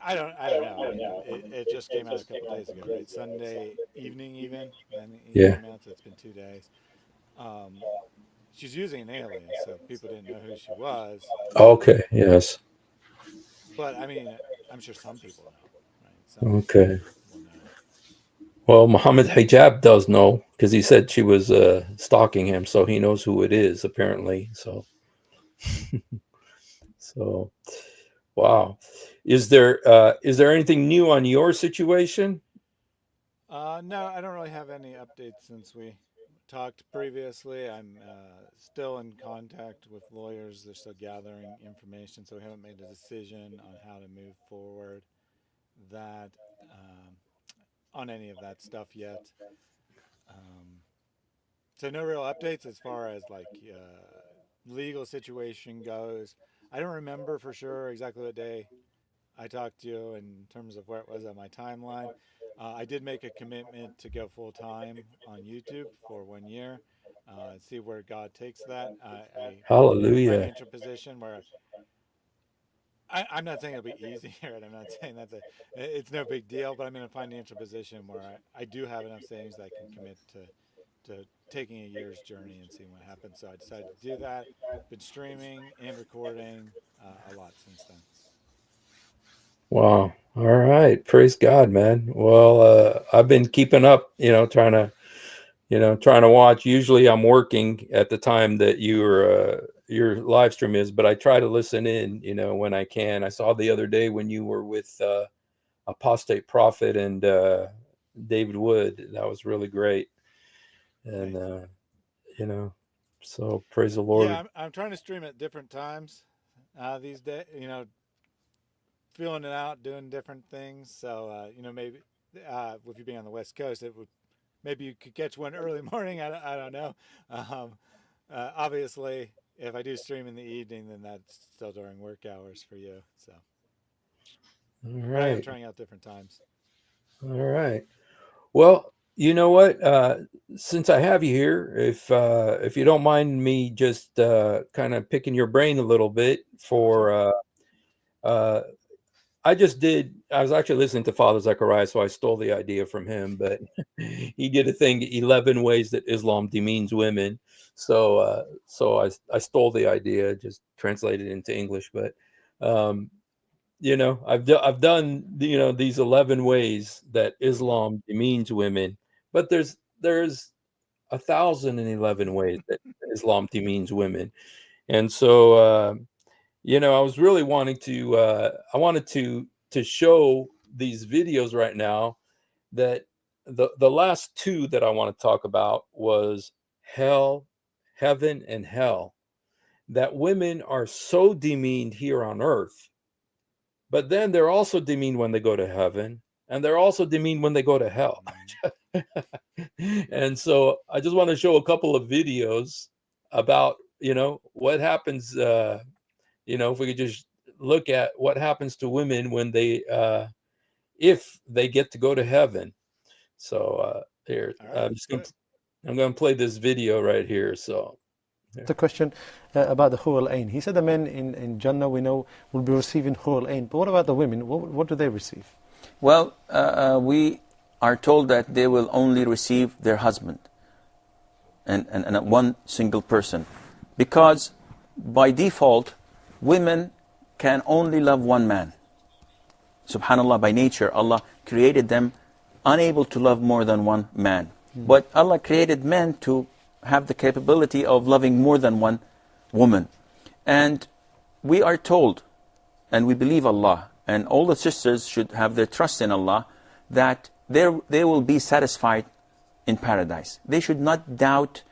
I don't know. I mean, it just came out a couple days ago, right? Sunday evening, even then it Yeah. came out, so it's been 2 days. Um, she's using an alias, so people didn't know who she was. Okay. Yes. But I mean, I'm sure some people know, right? Some people Okay. will know. Well, Muhammad Hijab does know, because he said she was stalking him, so he knows who it is apparently. So, so wow. Is there anything new on your situation? No, I don't really have any updates since we talked previously. I'm still in contact with lawyers. They're still gathering information, so we haven't made a decision on how to move forward that um, on any of that stuff yet. Um, so no real updates as far as like legal situation goes. I don't remember for sure exactly what day I talked to you in terms of where it was on my timeline. I did make a commitment to go full time on YouTube for 1 year, see where God takes that. I'm in a Hallelujah. financial position where I'm not saying it'll be easy here, and I'm not saying it's no big deal, but I'm in a financial position where I do have enough savings that I can commit to taking a year's journey and seeing what happens. So I decided to do that. Been streaming and recording a lot since then. Wow. All right. Praise God, man. Well, I've been keeping up, you know, trying to watch. Usually I'm working at the time that your live stream is, but I try to listen in, you know, when I can. I saw the other day when you were with Apostate Prophet and David Wood. That was really great. And Thanks. you know, so praise the Yeah, Lord. I'm trying to stream at different times these days. Feeling it out, doing different things. So maybe with you being on the West Coast, it would maybe you could catch one early morning. I don't know. Um, Obviously, if I do stream in the evening, then that's still during work hours for you. So, All but I am right. trying out different times. All right. Well, you know what? Since I have you here, if you don't mind me just kind of picking your brain a little bit Sure. for uh, I just did. I was actually listening to Father Zechariah, so I stole the idea from him. But he did a thing, 11 ways that Islam demeans women. So I stole the idea, just translated it into English. But um, I've done these 11 ways that Mm-hmm. Islam demeans women, but there's 1,011 ways that Islam demeans women, and so I was really wanting to I wanted to show these videos right now that the last two that I want to talk about was hell, heaven, and hell, that women are so demeaned here on earth, but then they're also demeaned when they go to heaven, and they're also demeaned when they go to hell. Mm. And so I just want to show a couple of videos about, what happens, if we could just look at what happens to women when if they get to go to heaven. So here, All right, let's do it. I'm going to play this video right here. So The question about the Hur al-Ain. He said the men in Jannah, we know, will be receiving Hur al-Ain. But what about the women? What do they receive? Well, we are told that they will only receive their husband and one single person. Because by default, women can only love one man. Subhanallah, by nature, Allah created them unable to love more than one man. But Allah created men to have the capability of loving more than one woman. And we are told, and we believe Allah, and all the sisters should have their trust in Allah, that they will be satisfied in paradise. They should not doubt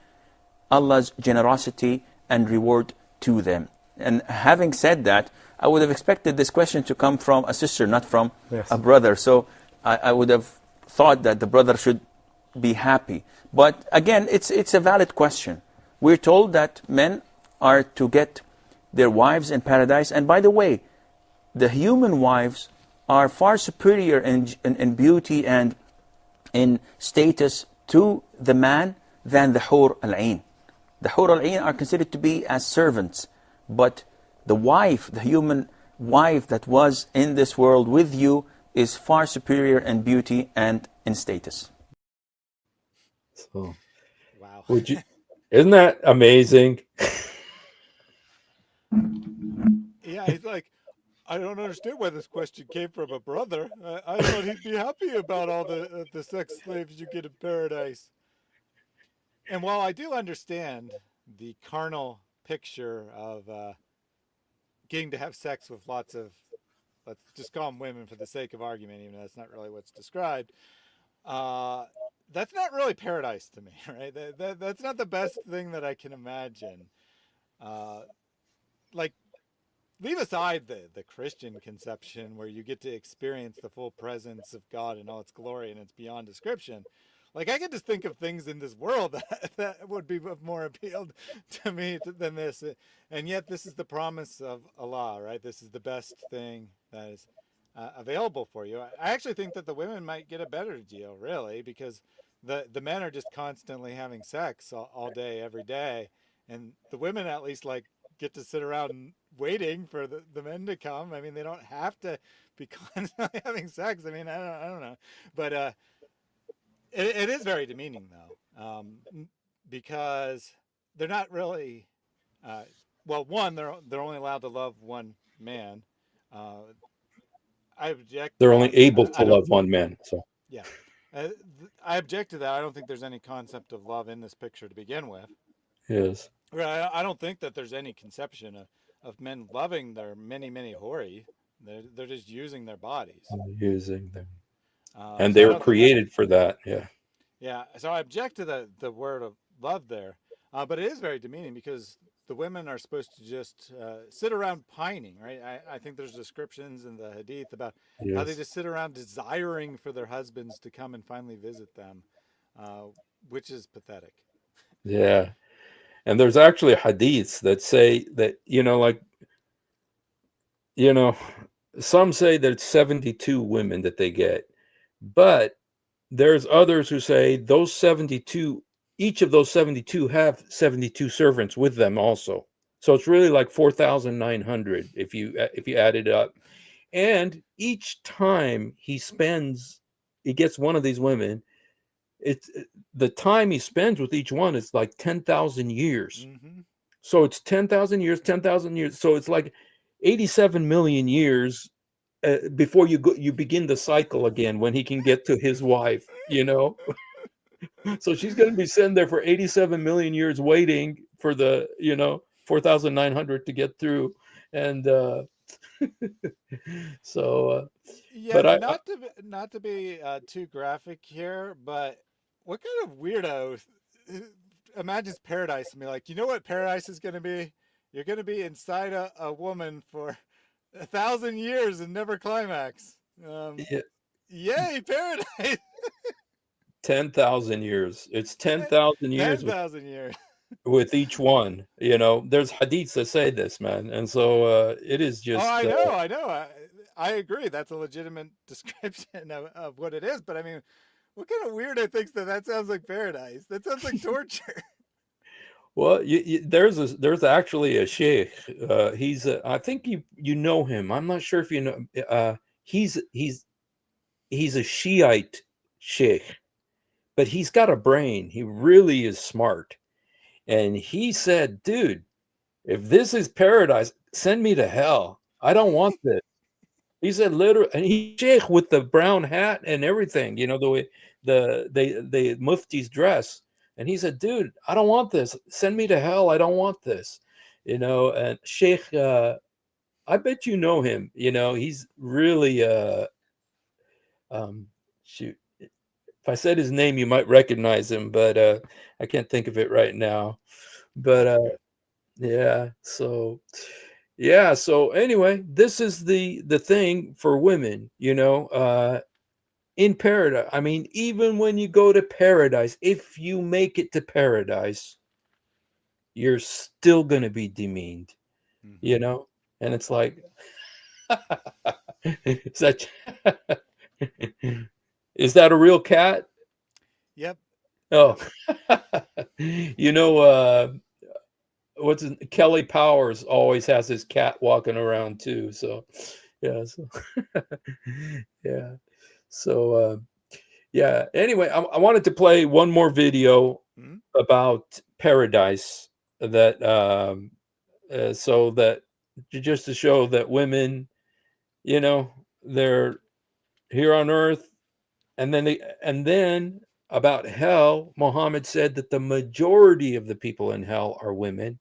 Allah's generosity and reward to them. And having said that, I would have expected this question to come from a sister, not from a brother. So I would have thought that the brother should be happy. But again, it's a valid question. We're told that men are to get their wives in paradise. And by the way, the human wives are far superior in beauty and in status to the man than the Hur al-Ain. The Hur al-Ain are considered to be as servants. But the wife, the human wife that was in this world with you, is far superior in beauty and in status. So, Wow. isn't that amazing? Yeah, he's like, I don't understand why this question came from a brother. I thought he'd be happy about all the sex slaves you get in paradise. And while I do understand the carnal picture of getting to have sex with lots of, let's just call them women for the sake of argument, even though that's not really what's described, that's not really paradise to me, right? That's not the best thing that I can imagine. Like, leave aside the Christian conception where you get to experience the full presence of God in all its glory and it's beyond description. Like, I can just think of things in this world that would be of more appeal to me than this. And yet this is the promise of Allah, right? This is the best thing that is available for you. I actually think that the women might get a better deal, really, because the men are just constantly having sex all day, every day. And the women at least like get to sit around waiting for the men to come. I mean, they don't have to be constantly having sex. I mean, I don't know. But it is very demeaning, though, because they're not really. Well, one, they're only allowed to love one man. Uh, I object to They're only that. able to I don't. love one man. So Yeah, I object to that. I don't think there's any concept of love in this picture to begin with. yes, Right. I don't think that there's any conception of men loving their many hori. They're just using their bodies. using them, and So they I were don't think. created for that. Yeah. Yeah. So I object to the word of love there, but it is very demeaning because the women are supposed to just sit around pining, right? I think there's descriptions in the Hadith about how they Yes. just sit around desiring for their husbands to come and finally visit them, uh, which is pathetic. Yeah. And there's actually hadiths that say that, like, you know, some say that it's 72 women that they get, but there's others who say those 72, each of those 72 have 72 servants with them also. So it's really like 4,900 if you add it up. And each time he gets one of these women, it's the time he spends with each one is like 10,000 years. Mm-hmm. So it's 10,000 years, 10,000 years. So it's like 87 million years before you begin the cycle again when he can get to his wife. So she's going to be sitting there for 87 million years waiting for the 4,900 to get through. And so Yeah, but not to be too graphic here, but what kind of weirdo imagines paradise and be like, you know what paradise is going to be? You're going to be inside a woman for 1,000 years and never climax. Yeah, Yay, paradise! 10,000 years. It's 10,000 years 10,000 years. with each one. You know, there's hadiths that say this, man, and so it is Oh, just. I know. I agree. That's a legitimate description of what it is. But I mean, what kind of weirdo thinks that sounds like paradise? That sounds like torture. Well, there's actually a sheikh. I think you know him. I'm not sure if you know. He's a Shiite sheikh, but he's got a brain. He really is smart. And he said, dude, if this is paradise, send me to hell. I don't want this. He said literally, and he sheikh with the brown hat and everything, you know, the way the muftis dress. And he said, dude, I don't want this. Send me to hell. I don't want this. You know, and Sheikh, I bet you know him. You know, he's really shoot. If I said his name, you might recognize him, but I can't think of it right now. But yeah, so anyway, this is the thing for women, you know, in paradise. I mean, even when you go to paradise, if you make it to paradise, you're still going to be demeaned, you know? And it's like, such. Is that a real cat? Yep. Oh, you know, Kelly Powers always has his cat walking around too. So, yeah. So, yeah. So, yeah. Anyway, I wanted to play one more video about paradise that, so that just to show that women, you know, they're here on earth, and then about hell, Muhammad said that the majority of the people in hell are women.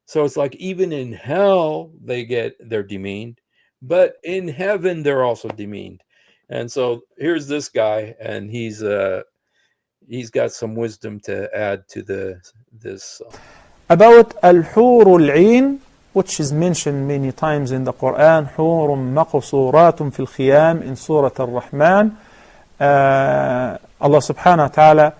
So it's like even in hell they're demeaned, but in heaven they're also demeaned. And so here's this guy, and he's got some wisdom to add to this. About al-hur al-ain, which is mentioned many times in the Quran, حور مقصورات في الخيام in Surah Al-Rahman. Allah subhanahu wa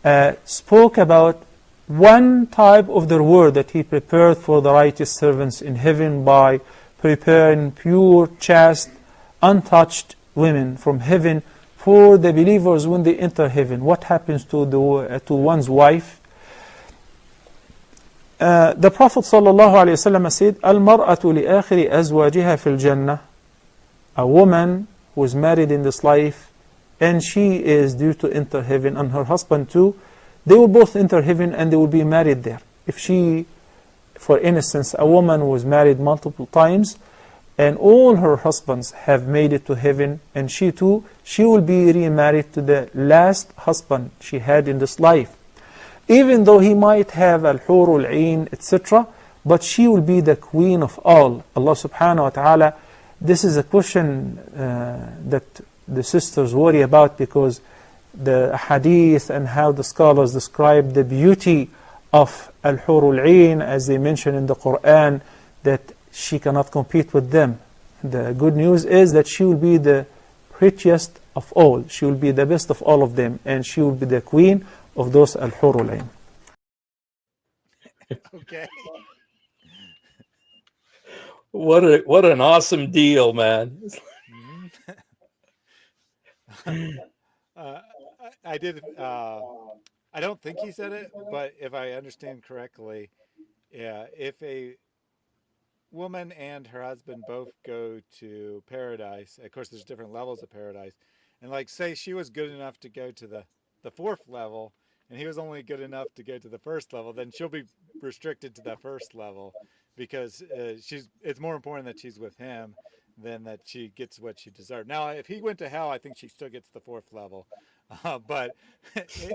ta'ala spoke about one type of the reward that He prepared for the righteous servants in heaven by preparing pure, chaste, untouched women from heaven for the believers when they enter heaven. What happens to one's wife? The Prophet ﷺ said, "Al-mar'atu li-akhiri azwajiha fil jannah." A woman who is married in this life, and she is due to enter heaven, and her husband too, they will both enter heaven and they will be married there. If she, for instance, a woman who was married multiple times, and all her husbands have made it to heaven, and she too, she will be remarried to the last husband she had in this life. Even though he might have al-hur al-ain, etc., but she will be the queen of all. Allah subhanahu wa ta'ala, this is a question that the sisters worry about, because the hadith and how the scholars describe the beauty of al-hur al-ain, as they mention in the Quran, that she cannot compete with them. The good news is that she will be the prettiest of all. She will be the best of all of them, and she will be the queen of those al-hur al-ain. Okay. What an awesome deal, man. I did. I don't think he said it, but if I understand correctly, yeah, if a woman and her husband both go to paradise, of course, there's different levels of paradise, and like say she was good enough to go to the fourth level, and he was only good enough to go to the first level, then she'll be restricted to that first level, because it's more important that she's with him than that she gets what she deserved. Now, if he went to hell, I think she still gets the fourth level. But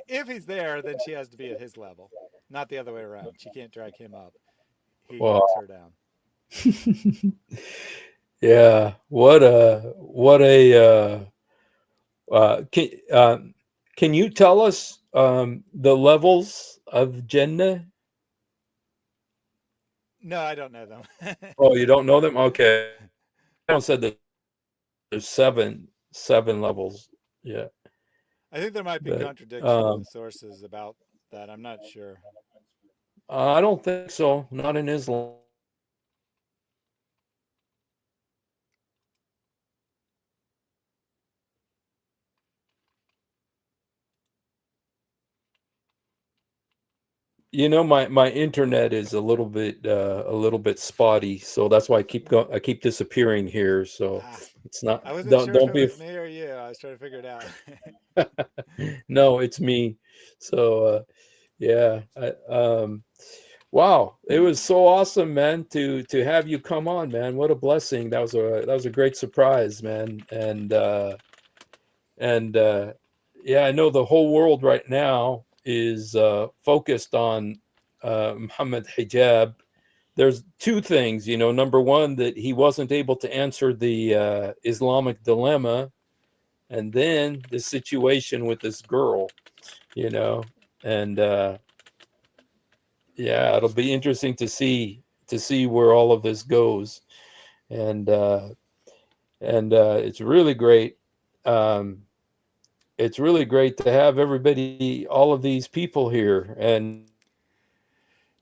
if he's there, then she has to be at his level, not the other way around. She can't drag him up. He drags her down. Yeah, what a can you tell us The levels of Jannah. No, I don't know them. Oh, you don't know them? Okay. I don't said that there's seven levels. Yeah. I think there might be But contradiction in the sources about that. I'm not sure. I don't think so. Not in Islam. My internet is a little bit spotty, so that's why I keep disappearing here. So Ah, it's not I wasn't sure if don't it be was me or you. I was trying to figure it out. no, it's me. So yeah, wow, it was so awesome, man, to have you come on, man. What a blessing. That was a great surprise, man. And yeah, I know the whole world right now is focused on Muhammad Hijab. There's two things, number one, that he wasn't able to answer the Islamic dilemma, and then the situation with this girl, you know and yeah, it'll be interesting to see where all of this goes. And uh and uh it's really great. It's really great to have everybody, all of these people here. And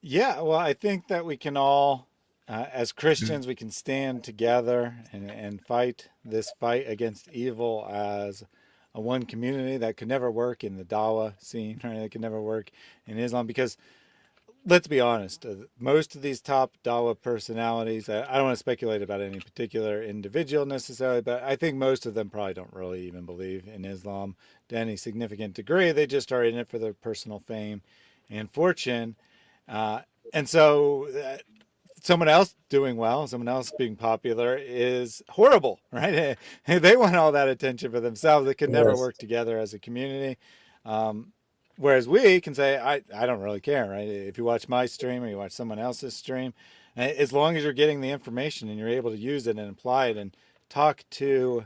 Yeah, well, I think that we can all, as Christians, we can stand together and fight this fight against evil as a one community. That could never work in the Dawa scene, right? It could never work in Islam because, let's be honest, most of these top Dawa personalities, I don't want to speculate about any particular individual necessarily, but I think most of them probably don't really even believe in Islam to any significant degree. They just are in it for their personal fame and fortune. Uh, and so someone else doing well, someone else being popular is horrible, right? They want all that attention for themselves. They can never yes. work together as a community. Um, Whereas we can say, I don't really care, right? If you watch my stream or you watch someone else's stream, as long as you're getting the information and you're able to use it and apply it and talk to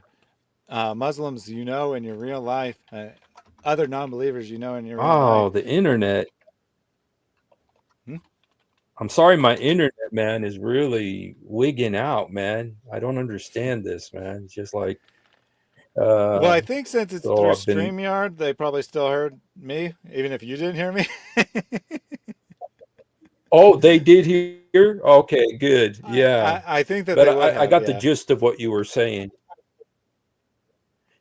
Muslims you know in your real life, other non-believers you know in your real life. Oh, the internet. Hmm? I'm sorry, my internet, man, is really wigging out, man. I don't understand this, man. It's just like Well, uh I think since it's so through I've been StreamYard, they probably still heard me, even if you didn't hear me. Oh, they did hear? Okay, good. I, Yeah. I, I think that But they I would I have, got the yeah. gist of what you were saying.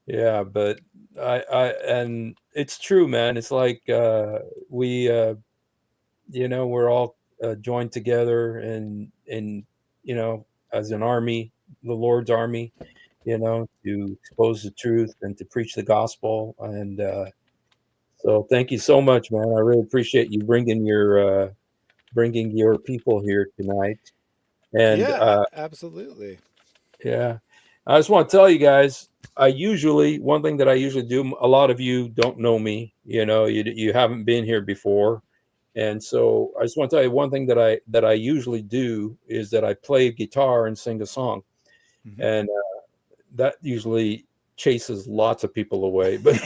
Yeah, but and it's true, man. It's like we we're all joined together and as an army, the Lord's army, to expose the truth and to preach the gospel. And so thank you so much, man. I really appreciate you bringing your people here tonight. And Yeah, absolutely. yeah, I just want to tell you guys, one thing that I usually do, a lot of you don't know me, you haven't been here before. And so I just want to tell you one thing that I usually do is that I play guitar and sing a song. Hmm. And that usually chases lots of people away. But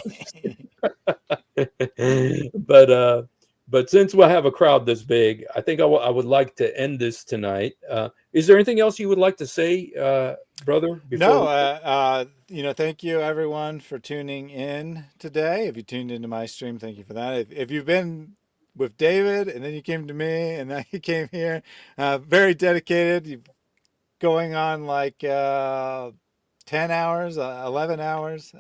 but but since we have a crowd this big, I think I would like to end this tonight. Is there anything else you would like to say, brother, before No, we? thank you everyone for tuning in today. If you tuned into my stream, thank you for that. If you've been with David and then you came to me and then you came here, very dedicated. You're going on like 10 hours, 11 hours,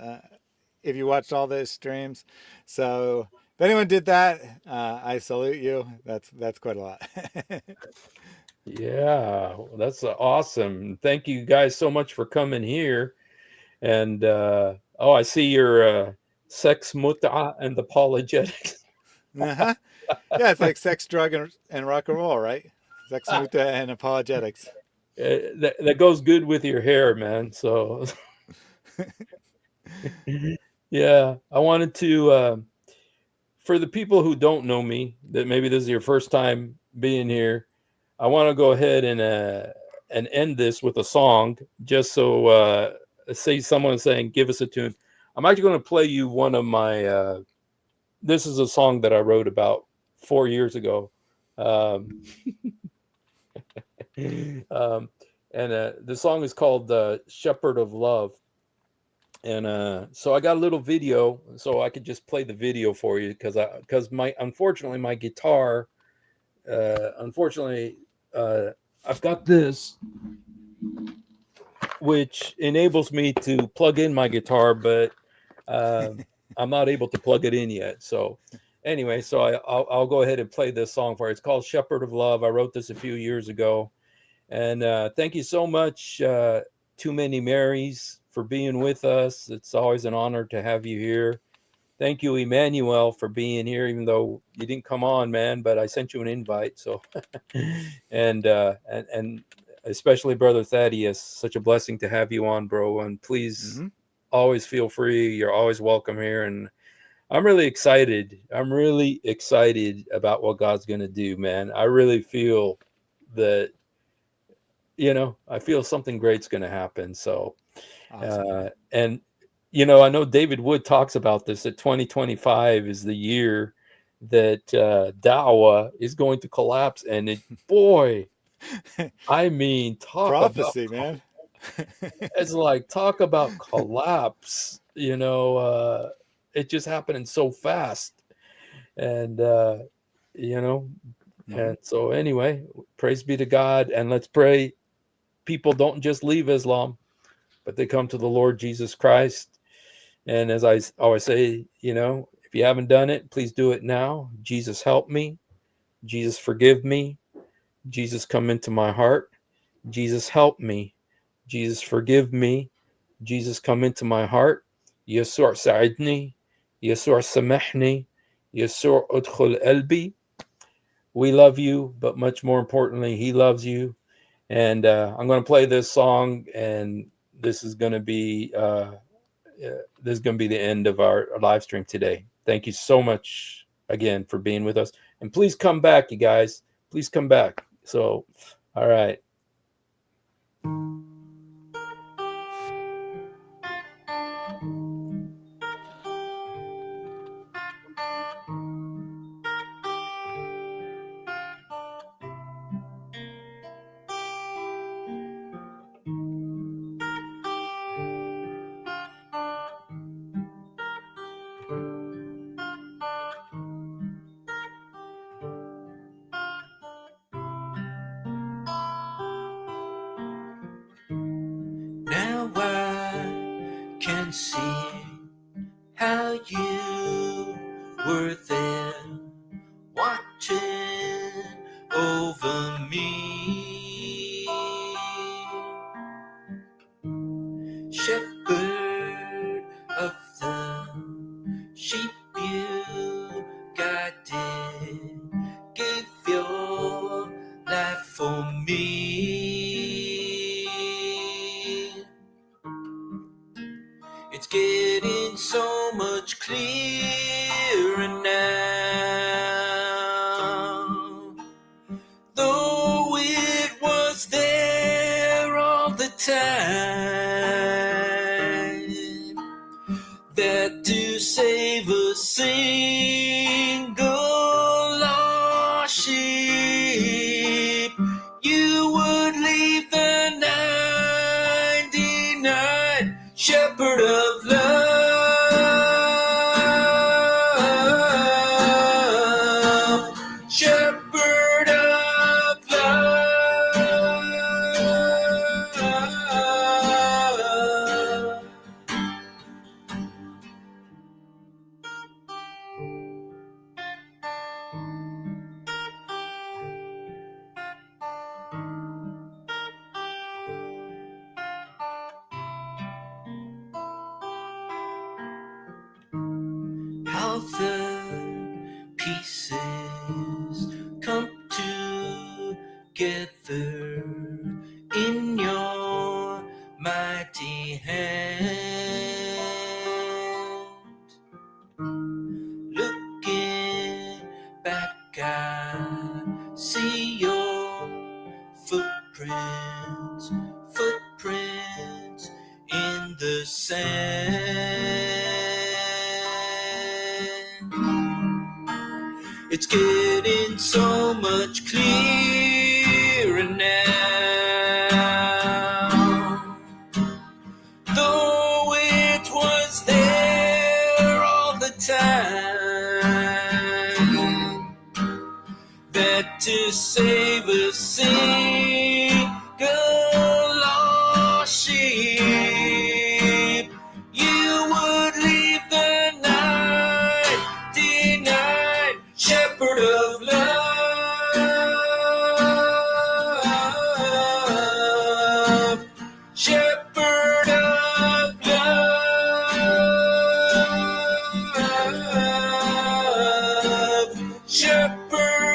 if you watched all those streams. So if anyone did that, I salute you. That's quite a lot. Yeah, well, that's awesome. Thank you guys so much for coming here. And oh, I see your sex muta and apologetics. Uh-huh. Yeah, it's like sex, drug, and rock and roll, right? Sex, muta, and apologetics. That goes good with your hair, man. So yeah, I wanted to for the people who don't know me, that maybe this is your first time being here, I want to go ahead and end this with a song, just so say someone is saying, "Give us a tune." I'm actually going to play you one of my this is a song that I wrote about 4 years ago. Um, and the song is called Shepherd of Love. And so I got a little video, so I could just play the video for you because unfortunately my guitar, unfortunately, I've got this, which enables me to plug in my guitar, but I'm not able to plug it in yet. So anyway, so I'll go ahead and play this song for you. It's called Shepherd of Love. I wrote this a few years ago. And thank you so much, Too Many Marys, for being with us. It's always an honor to have you here. Thank you, Emmanuel, for being here, even though you didn't come on, man, but I sent you an invite. So, and especially Brother Thaddeus, such a blessing to have you on, bro. And please always feel free. You're always welcome here. And I'm really excited. I'm really excited about what God's going to do, man. I really feel that, I feel something great's going to happen. So, Awesome. and, I know David Wood talks about this, that 2025 is the year that Dawah is going to collapse. And boy, I mean, Prophecy, man. it's like, talk about collapse, it just happening so fast. And, and so anyway, praise be to God. And let's pray people don't just leave Islam, but they come to the Lord Jesus Christ. And as I always say, if you haven't done it, please do it now. Jesus, help me. Jesus, forgive me. Jesus, come into my heart. Jesus, help me. Jesus, forgive me. Jesus, come into my heart. Yesur sa'idni. Yesur samahni. Yesur udkhul qalbi. We love you, but much more importantly, he loves you. And I'm going to play this song, and this is going to be the end of our live stream today. Thank you so much again for being with us, and please come back, you guys. Please come back. So, all right. Now I can see how you were there watching over me, shepherd of the sheep you guided, gave your life for me. It's getting so much clearer now, though it was there all the time, that to save a single lost sheep, you would leave the 99, shepherd of love, shepherd of love. How the pieces come together in your mighty hand. Looking back, I see your footprints in the sand. It's getting so much clearer now. Though it was there all the time, that to save a single lost sheep, you would leave the 99 shepherd of love, shepherd of love, shepherd